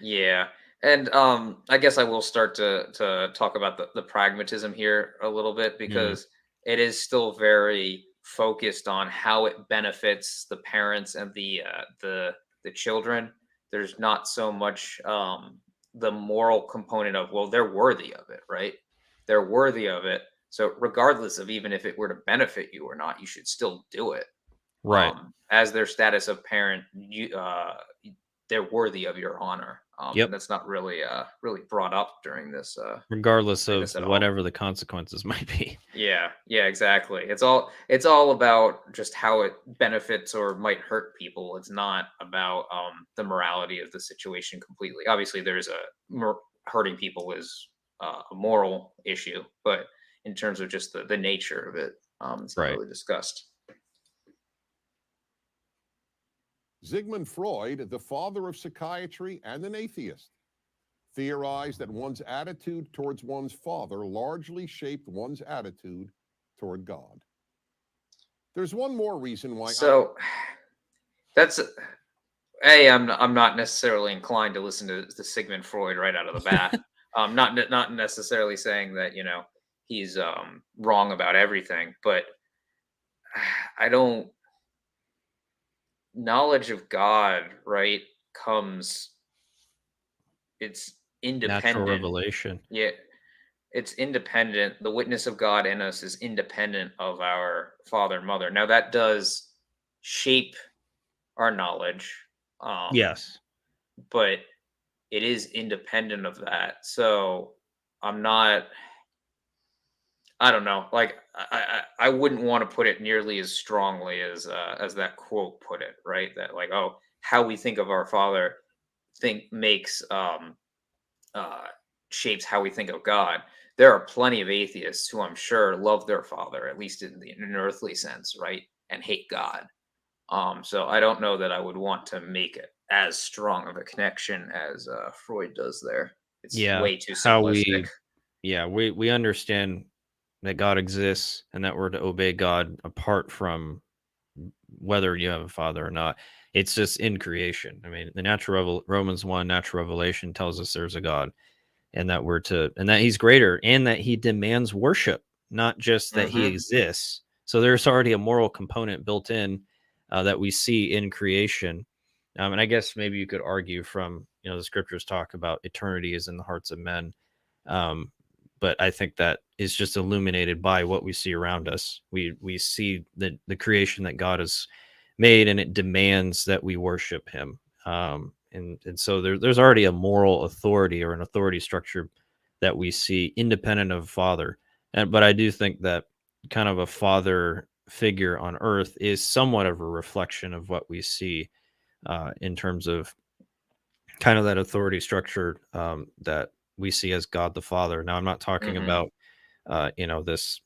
Yeah, and I guess I will start to talk about the pragmatism here a little bit Mm, because it is still very focused on how it benefits the parents and the children. There's not so much the moral component of, well, they're worthy of it, right? They're worthy of it. So regardless of even if it were to benefit you or not, you should still do it. right. As their status of parent, they're worthy of your honor. And Yep. that's not really brought up Regardless during of this at all. whatever the consequences might be. Yeah, yeah, exactly. It's all about just how it benefits or might hurt people. It's not about the morality of the situation completely. Obviously, hurting people is a moral issue, but in terms of just the nature of it, it's not Right. really discussed. Sigmund Freud, the father of psychiatry and an atheist, theorized that one's attitude towards one's father largely shaped one's attitude toward God. There's one more reason why So that's I'm not necessarily inclined to listen to Sigmund Freud right out of the bat. Not necessarily saying that he's wrong about everything, but I don't knowledge of God, right, comes it's Natural independent. revelation. Yeah, it's independent. The witness of God in us is independent of our father and mother. Now that does shape our knowledge, um, Yes. but it is independent of that. So I'm not. I don't know. Like I wouldn't want to put it nearly as strongly as that quote put it. Right. That like, oh, how we think of our father think makes uh shapes how we think of God. There are plenty of atheists who I'm sure love their father, at least in an earthly sense, right, and hate God. So I don't know that I would want to make it as strong of a connection as Freud does there. It's Yeah. way too How simplistic. we Yeah, we understand that God exists and that we're to obey God apart from whether you have a father or not. It's just in creation. I mean, the Romans 1 natural revelation tells us there's a God and that and that he's greater and that he demands worship, not just that he Hmm. exists. So there's already a moral component built in that we see in creation. And I guess maybe you could argue from, the scriptures talk about eternity is in the hearts of men. Um, but I think that is just illuminated by what we see around us. We see the creation that God has made, and it demands that we worship Him. And so there's already a moral authority or an authority structure that we see independent of Father. But I do think that kind of a father figure on earth is somewhat of a reflection of what we see in terms of kind of that authority structure that we see as God the Father. Now, I'm not talking Hmm. about this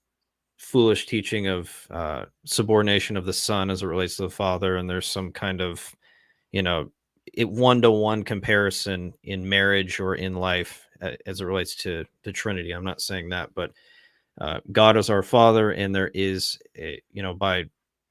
foolish teaching of subordination of the Son as it relates to the Father, and there's some kind of you know one-to-one comparison in marriage or in life as it relates to the Trinity. I'm not saying that, but God is our Father, and there is, by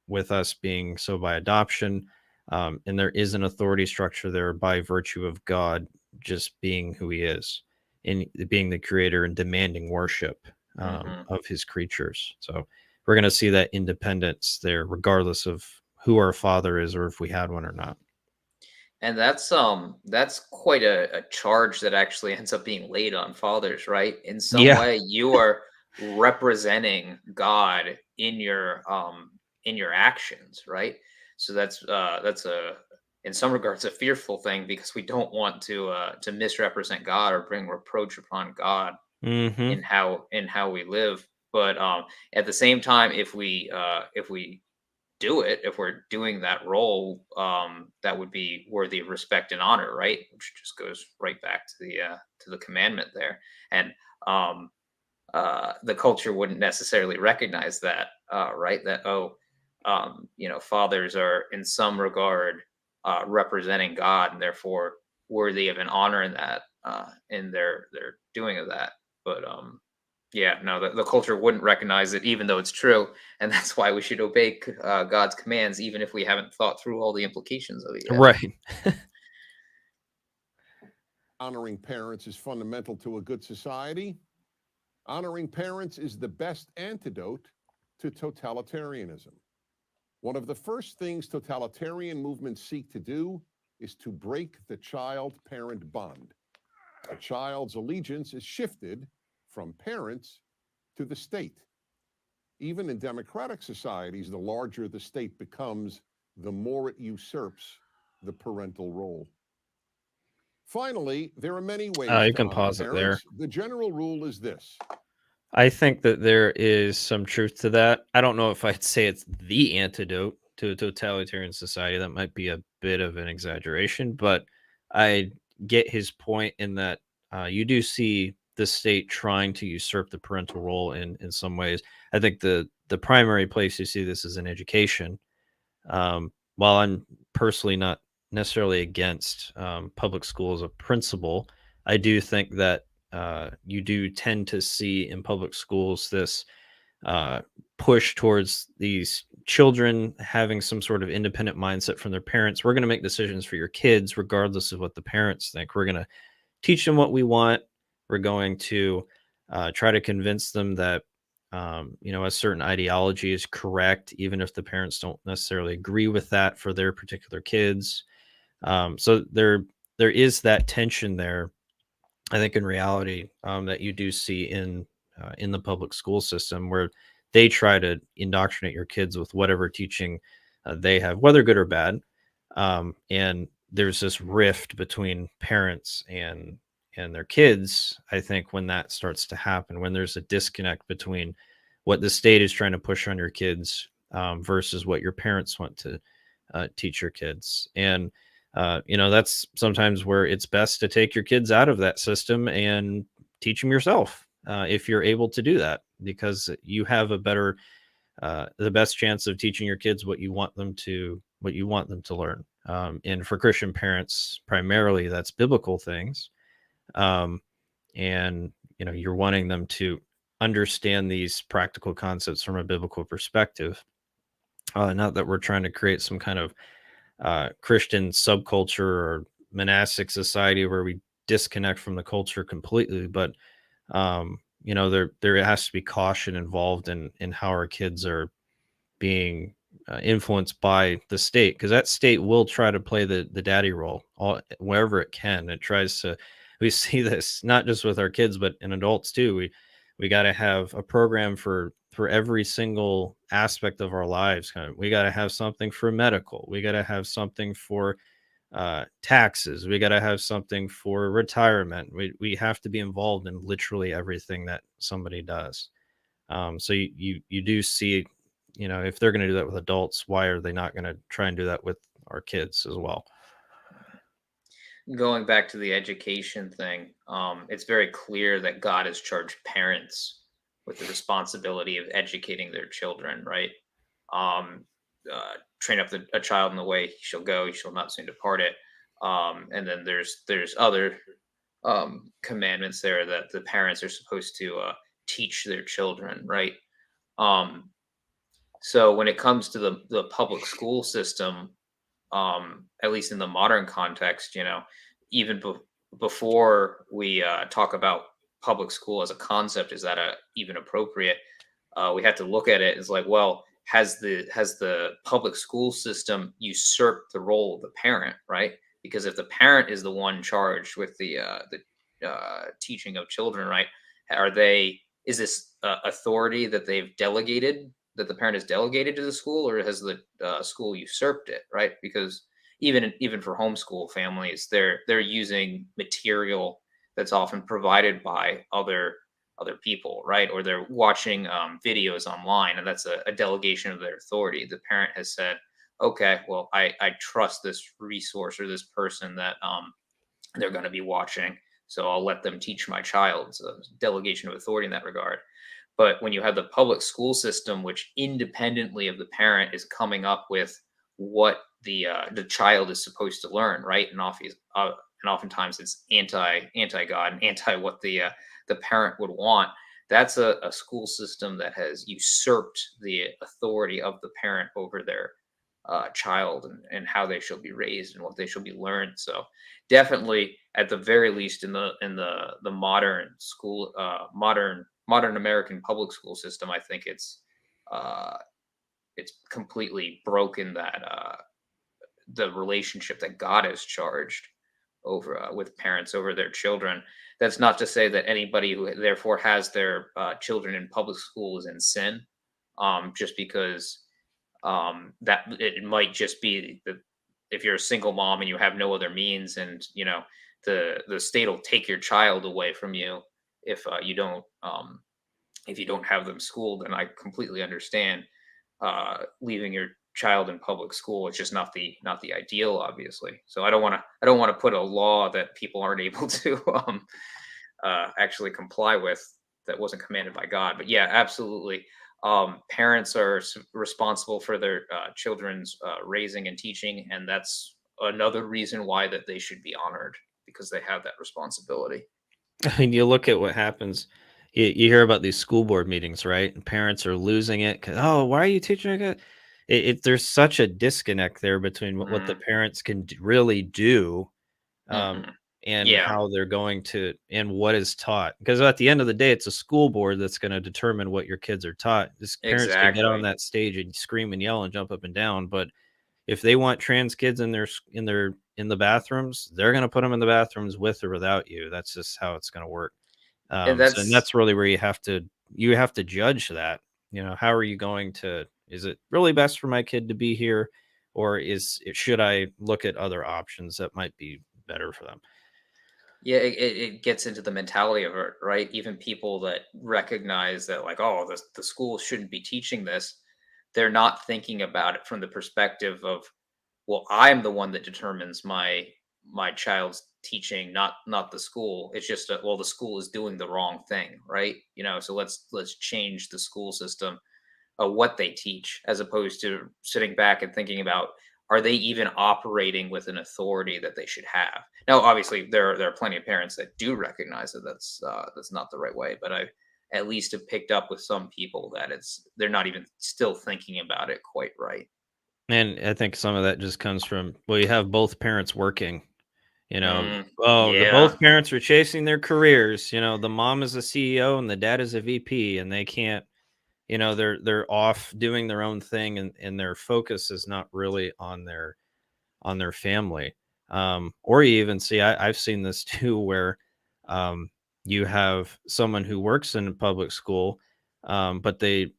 with us being so by adoption, and there is an authority structure there by virtue of God just being who He is, and being the Creator and demanding worship Hmm. of His creatures. So we're going to see that independence there, regardless of who our Father is or if we had one or not. And that's quite a charge that actually ends up being laid on fathers, right? In some Yeah, way, you are representing God in your actions, right? So that's a in some regards a fearful thing, because we don't want to misrepresent God or bring reproach upon God hmm in how we live. But at the same time, if we do it, if we're doing that role, that would be worthy of respect and honor, right? Which just goes right back to the commandment there. And um, the culture wouldn't necessarily recognize that, right? That, fathers are in some regard representing God, and therefore worthy of an honor in that, in their doing of that. But yeah, no, the culture wouldn't recognize it, even though it's true, and that's why we should obey God's commands, even if we haven't thought through all the implications of it yet. right. Honoring parents is fundamental to a good society. Honoring parents is the best antidote to totalitarianism. One of the first things totalitarian movements seek to do is to break the child-parent bond. A child's allegiance is shifted from parents to the state. Even in democratic societies, the larger the state becomes, the more it usurps the parental role. Finally, there are many ways You to can honor pause it there. parents. The general rule is this. I think that there is some truth to that. I don't know if I'd say it's the antidote to a totalitarian society. That might be a bit of an exaggeration, but I get his point in that you do see the state trying to usurp the parental role in some ways. I think the primary place you see this is in education. While I'm personally not necessarily against public school as a principle, I do think that you do tend to see in public schools this uh, push towards these children having some sort of independent mindset from their parents. We're going to make decisions for your kids, regardless of what the parents think. We're going to teach them what we want. We're going to try to convince them that a certain ideology is correct, even if the parents don't necessarily agree with that for their particular kids. So there is that tension there. I think in reality that you do see in the public school system, where they try to indoctrinate your kids with whatever teaching they have, whether good or bad. And there's this rift between parents and their kids. I think when that starts to happen, when there's a disconnect between what the state is trying to push on your kids versus what your parents want to teach your kids. And that's sometimes where it's best to take your kids out of that system and teach them yourself, if you're able to do that, because you have the best chance of teaching your kids what you want them to learn. And for Christian parents, primarily that's biblical things. Um, and you're wanting them to understand these practical concepts from a biblical perspective. Not that we're trying to create some kind of Christian subculture or monastic society where we disconnect from the culture completely, but there has to be caution involved in how our kids are being influenced by the state, because that state will try to play the daddy role wherever it can. It tries to. We see this not just with our kids, but in adults too. We got to have a program for every single aspect of our lives. Kind of, we got to have something for medical. We got to have something for taxes. We got to have something for retirement. We have to be involved in literally everything that somebody does. So you do see, if they're going to do that with adults, why are they not going to try and do that with our kids as well? Going back to the education thing, it's very clear that God has charged parents with the responsibility of educating their children, right? Um, Train up a child in the way he shall go; he shall not soon depart it. And then there's other commandments there that the parents are supposed to teach their children, right? Um, so when it comes to the public school system, at least in the modern context, even before we talk about public school as a concept, is that even appropriate? We have to look at it as like, well, has the public school system usurped the role of the parent, right? Because if the parent is the one charged with the teaching of children, right? Are they is this authority that they've delegated, that the parent has delegated to the school, or has the school usurped it, right? Because even for homeschool families, they're using material that's often provided by other people, right? Or they're watching videos online, and that's a delegation of their authority. The parent has said, okay, well, I trust this resource or this person that they're going to be watching, so I'll let them teach my child. So delegation of authority in that regard. But when you have the public school system, which independently of the parent is coming up with what the child is supposed to learn, right? And oftentimes it's anti God and anti what the parent would want. That's a school system that has usurped the authority of the parent over their child, and how they shall be raised and what they shall be learned. So definitely, at the very least, in the modern school, modern American public school system, I think uh, it's completely broken that the relationship that God has charged over with parents over their children. That's not to say that anybody who therefore has their children in public school is in sin, just because that it might just be that if you're a single mom and you have no other means, and the state will take your child away from you if you don't have them schooled. And I completely understand leaving your child in public school. It's just not the ideal, obviously. So I don't want to put a law that people aren't able to actually comply with, that wasn't commanded by God. But yeah, absolutely. Parents are responsible for their children's raising and teaching, and that's another reason why that they should be honored, because they have that responsibility. I mean, you look at what happens. You hear about these school board meetings, right? And parents are losing it. 'Cause, oh, why are you teaching like that? There's such a disconnect there between what the Mm, parents can really do, um, hmm. and Yeah, how they're going to, and what is taught. Because at the end of the day, it's a school board that's going to determine what your kids are taught. This parents can get on exactly. that stage and scream and yell and jump up and down, but if they want trans kids in in the bathrooms, they're going to put them in the bathrooms with or without you. That's just how it's going to work. And And that's that's really where you have to judge that. How are you going to? Is it really best for my kid to be here, or should I look at other options that might be better for them? Yeah, it gets into the mentality of it, right? Even people that recognize that, like, oh, the school shouldn't be teaching this, they're not thinking about it from the perspective of, well, I'm the one that determines my child's teaching, not the school. It's just well, the school is doing the wrong thing, right? So let's change the school system, what they teach, as opposed to sitting back and thinking about, are they even operating with an authority that they should have. Now obviously there are plenty of parents that do recognize that that's not the right way, but I at least have picked up with some people that they're not even still thinking about it quite right. And I think some of that just comes from, well, you have both parents working. Mm, Oh, the yeah. both parents are chasing their careers. The mom is a CEO and the dad is a VP, and they can't they're off doing their own thing, and their focus is not really on their family. Or you even see, I've seen this too, where um, you have someone who works in a public school, but they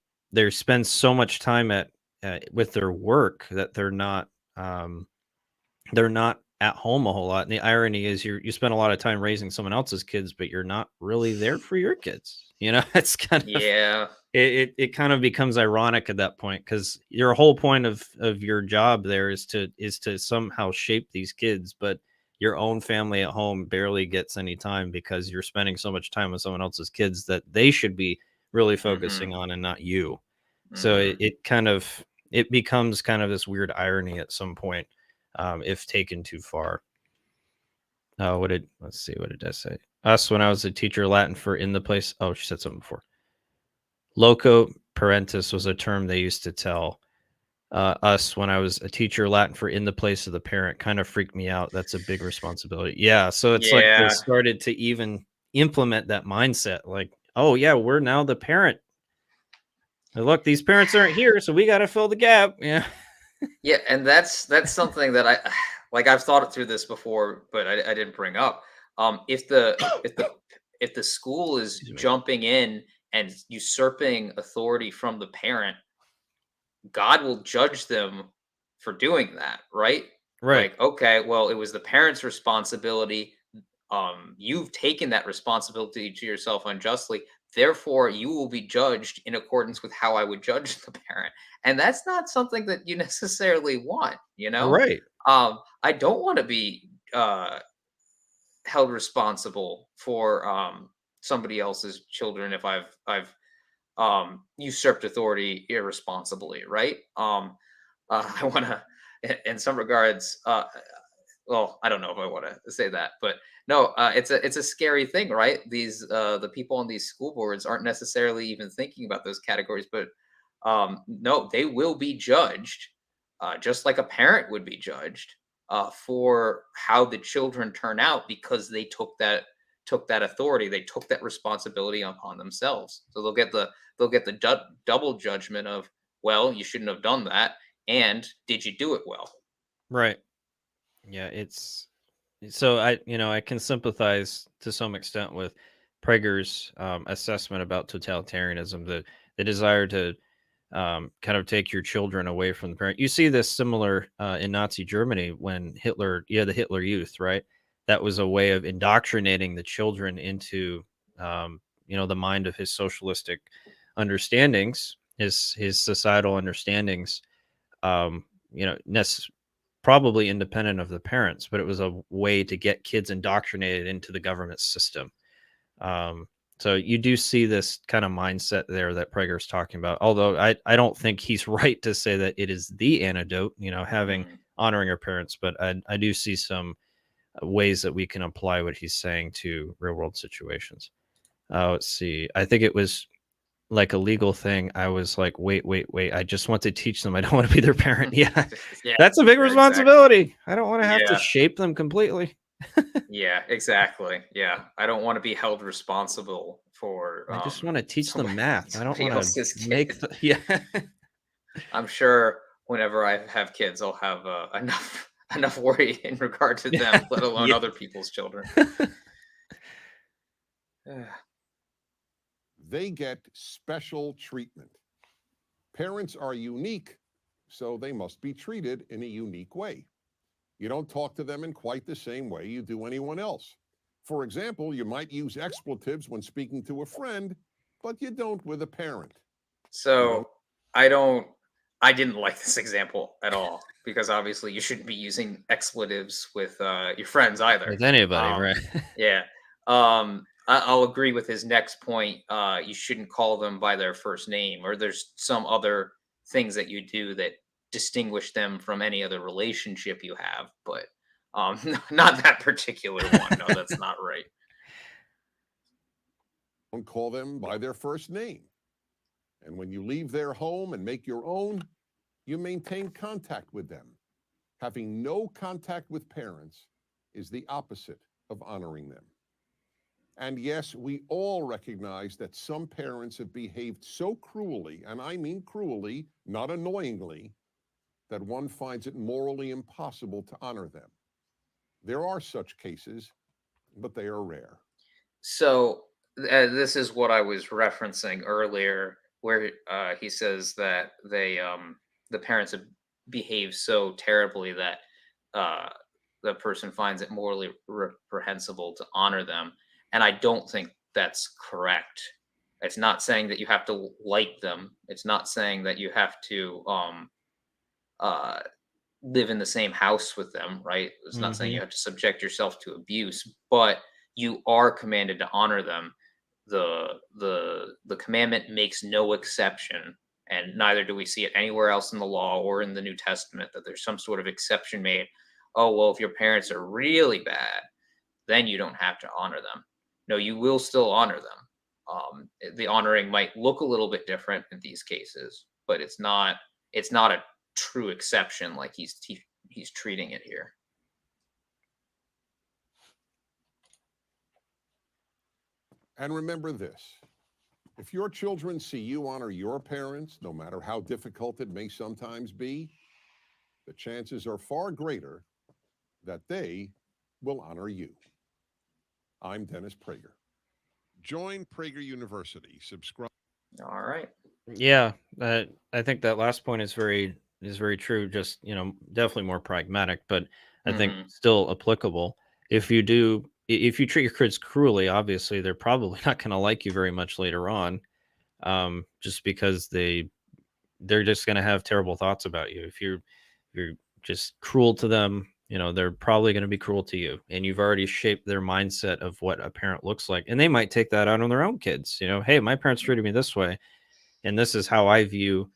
spend so much time with their work that um, they're not at home a whole lot. And the irony is, you spend a lot of time raising someone else's kids, but you're not really there for your kids. It's kind of Yeah. it kind of becomes ironic at that point, because your whole point of your job there is to somehow shape these kids, but your own family at home barely gets any time because you're spending so much time with someone else's kids that they should be really Hmm. focusing on, and not you. So Hmm. it becomes kind of this weird irony at some point, if taken too far. Let's see, what did I say? Us, when I was a teacher, Latin for in the place. Oh, she said something before. Loco parentis was a term they used to tell us when I was a teacher. Latin for in the place of the parent kind of freaked me out. That's a big responsibility. Yeah. So it's like they Yeah. started to even implement that mindset, like, oh, yeah, we're now the parent. And look, these parents aren't here, so we got to fill the gap. Yeah. Yeah, and that's something that I like. I've thought it through this before, but I didn't bring up. If the school is Excuse me. jumping in and usurping authority from the parent, God will judge them for doing that, right? Right. Like, okay, well, it was the parent's responsibility. You've taken that responsibility to yourself unjustly. Therefore, you will be judged in accordance with how I would judge the parent. And that's not something that you necessarily want, you know? Right. I don't want to be held responsible for somebody else's children if I've usurped authority irresponsibly, right? I want to, in some regards, well, I don't know if I want to say that, but no, it's a scary thing, right? These the people on these school boards aren't necessarily even thinking about those categories, but no, they will be judged, just like a parent would be judged for how the children turn out because they took that authority, they took that responsibility upon themselves. So they'll get the double judgment of, well, you shouldn't have done that, and did you do it well? Right. Yeah. I can sympathize to some extent with Prager's assessment about totalitarianism, the desire to kind of take your children away from the parent. You see this similar in Nazi Germany when the Hitler Youth, right? That was a way of indoctrinating the children into, the mind of his socialistic understandings, his societal understandings. Um, you know, nec- Probably independent of the parents, but it was a way to get kids indoctrinated into the government system. um, so you do see this kind of mindset there that Prager's talking about. Although I don't think he's right to say that it is the antidote, having Mhm. honoring our parents, but I do see some ways that we can apply what he's saying to real world situations. Let's see. I think it was like a legal thing. I was like, wait. I just want to teach them. I don't want to be their parent. Yeah. Yeah, That's a big yeah, exactly. responsibility. I don't want to have to Yeah, shape them completely. yeah, exactly. Yeah, I don't want to be held responsible for I just want to teach them math. I don't somebody want to else's make kid. yeah. I'm sure whenever I have kids, I'll have enough worry in regard to them, let alone Yeah. other people's children. They get special treatment. Parents are unique, so they must be treated in a unique way. You don't talk to them in quite the same way you do anyone else. For example, you might use expletives when speaking to a friend, but you don't with a parent. You don't So I don't. I didn't like this example at all because obviously you shouldn't be using expletives with your friends either. With anybody, Um, right? yeah. I'll agree with his next point. You shouldn't call them by their first name, or there's some other things that you do that distinguish them from any other relationship you have. But not that particular one. No, that's not right. call them by their first name. And when you leave their home and make your own, you maintain contact with them. Having no contact with parents is the opposite of honoring them. And yes, we all recognize that some parents have behaved so cruelly, and I mean cruelly, not annoyingly, that one finds it morally impossible to honor them. There are such cases, but they are rare. So this is what I was referencing earlier, where he says that the parents have behaved so terribly that uh, the person finds it morally reprehensible to honor them, and I don't think that's correct. It's not saying that you have to like them. It's not saying that you have to uh, live in the same house with them, right? It's not saying Hmm. you have to subject yourself to abuse, but you are commanded to honor them. The commandment makes no exception, and neither do we see it anywhere else in the law or in the New Testament that there's some sort of exception made. Oh, well, if your parents are really bad, then you don't have to honor them. No, you will still honor them. The honoring might look a little bit different in these cases, but it's not a true exception like he's treating it here. And remember this, if your children see you honor your parents, no matter how difficult it may sometimes be, the chances are far greater that they will honor you. I'm Dennis Prager. Join Prager University. Subscribe. All right. Yeah, I think that last point is very true. Just definitely more pragmatic, but I think Hmm. still applicable. If you treat your kids cruelly, obviously they're probably not going to like you very much later on, just because they're just going to have terrible thoughts about you. If you're just cruel to them, they're probably going to be cruel to you, and you've already shaped their mindset of what a parent looks like, and they might take that out on their own kids. Hey, my parents treated me this way, and this is how I view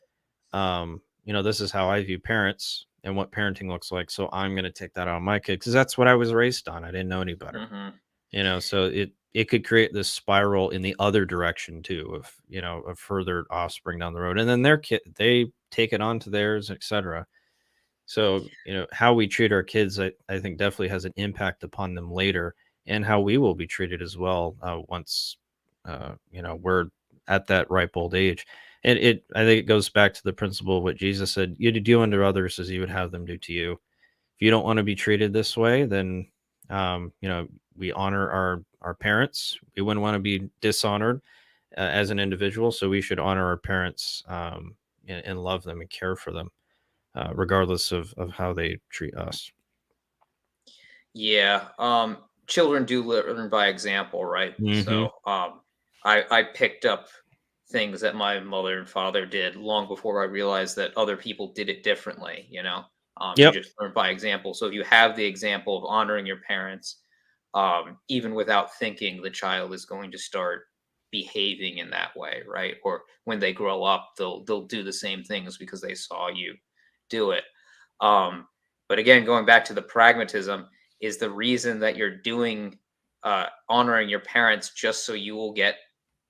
this is how I view parents and what parenting looks like. So I'm going to take that out on my kid because that's what I was raised on. I didn't know any better. Hmm. So it could create this spiral in the other direction too, of further offspring down the road, and then their kid, they take it on to theirs, etc. So how we treat our kids, I think definitely has an impact upon them later, and how we will be treated as well, once we're at that ripe old age. And I think it goes back to the principle of what Jesus said: you to do unto others as you would have them do to you. If you don't want to be treated this way, then we honor our parents. We wouldn't want to be dishonored as an individual, so we should honor our parents, and love them and care for them, regardless of how they treat us. Yeah. Children do learn by example, right? Hmm. So I picked up things that my mother and father did long before I realized that other people did it differently. You Yep. just learn by example. So if you have the example of honoring your parents, even without thinking, the child is going to start behaving in that way, right? Or when they grow up, they'll do the same things because they saw you do it. Um, but again, going back to the pragmatism, is the reason that you're doing honoring your parents just so you will get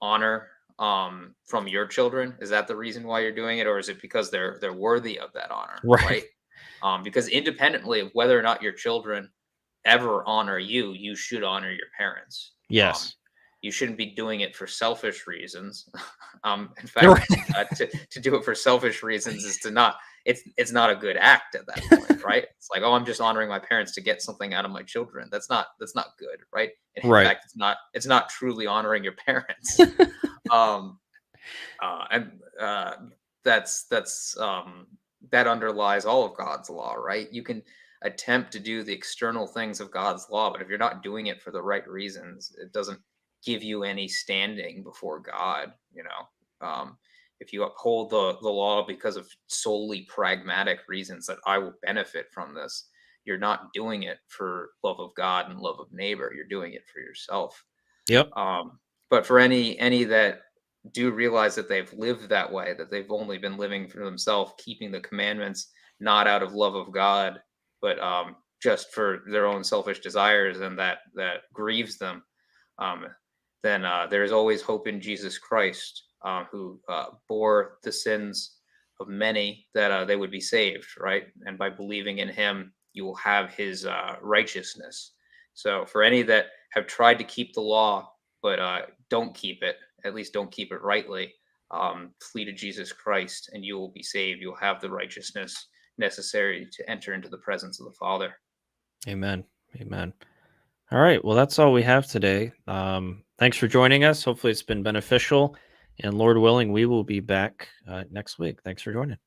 honor from your children? Is that the reason why you're doing it, or is it because they're worthy of that honor, Right. right? Because independently of whether or not your children ever honor you, you should honor your parents. Yes. You shouldn't be doing it for selfish reasons. In Right. fact, to do it for selfish reasons is to not. It's not a good act at that point, right? It's like, oh, I'm just honoring my parents to get something out of my children. That's not good, right? And in Right. fact, it's not truly honoring your parents. Um, and that underlies all of God's law, right? You can attempt to do the external things of God's law, but if you're not doing it for the right reasons, it doesn't give you any standing before God. If you uphold the law because of solely pragmatic reasons that I will benefit from this, you're not doing it for love of God and love of neighbor. You're doing it for yourself. Yep. But for any that do realize that they've lived that way, that they've only been living for themselves, keeping the commandments not out of love of God, but just for their own selfish desires, and that grieves them, um, then there is always hope in Jesus Christ, who bore the sins of many, that they would be saved, right? And by believing in Him, you will have His righteousness. So for any that have tried to keep the law but don't keep it. At least don't keep it rightly. Flee to Jesus Christ, and you will be saved. You'll have the righteousness necessary to enter into the presence of the Father. Amen. Amen. All right. Well, that's all we have today. Thanks for joining us. Hopefully, it's been beneficial. And Lord willing, we will be back next week. Thanks for joining.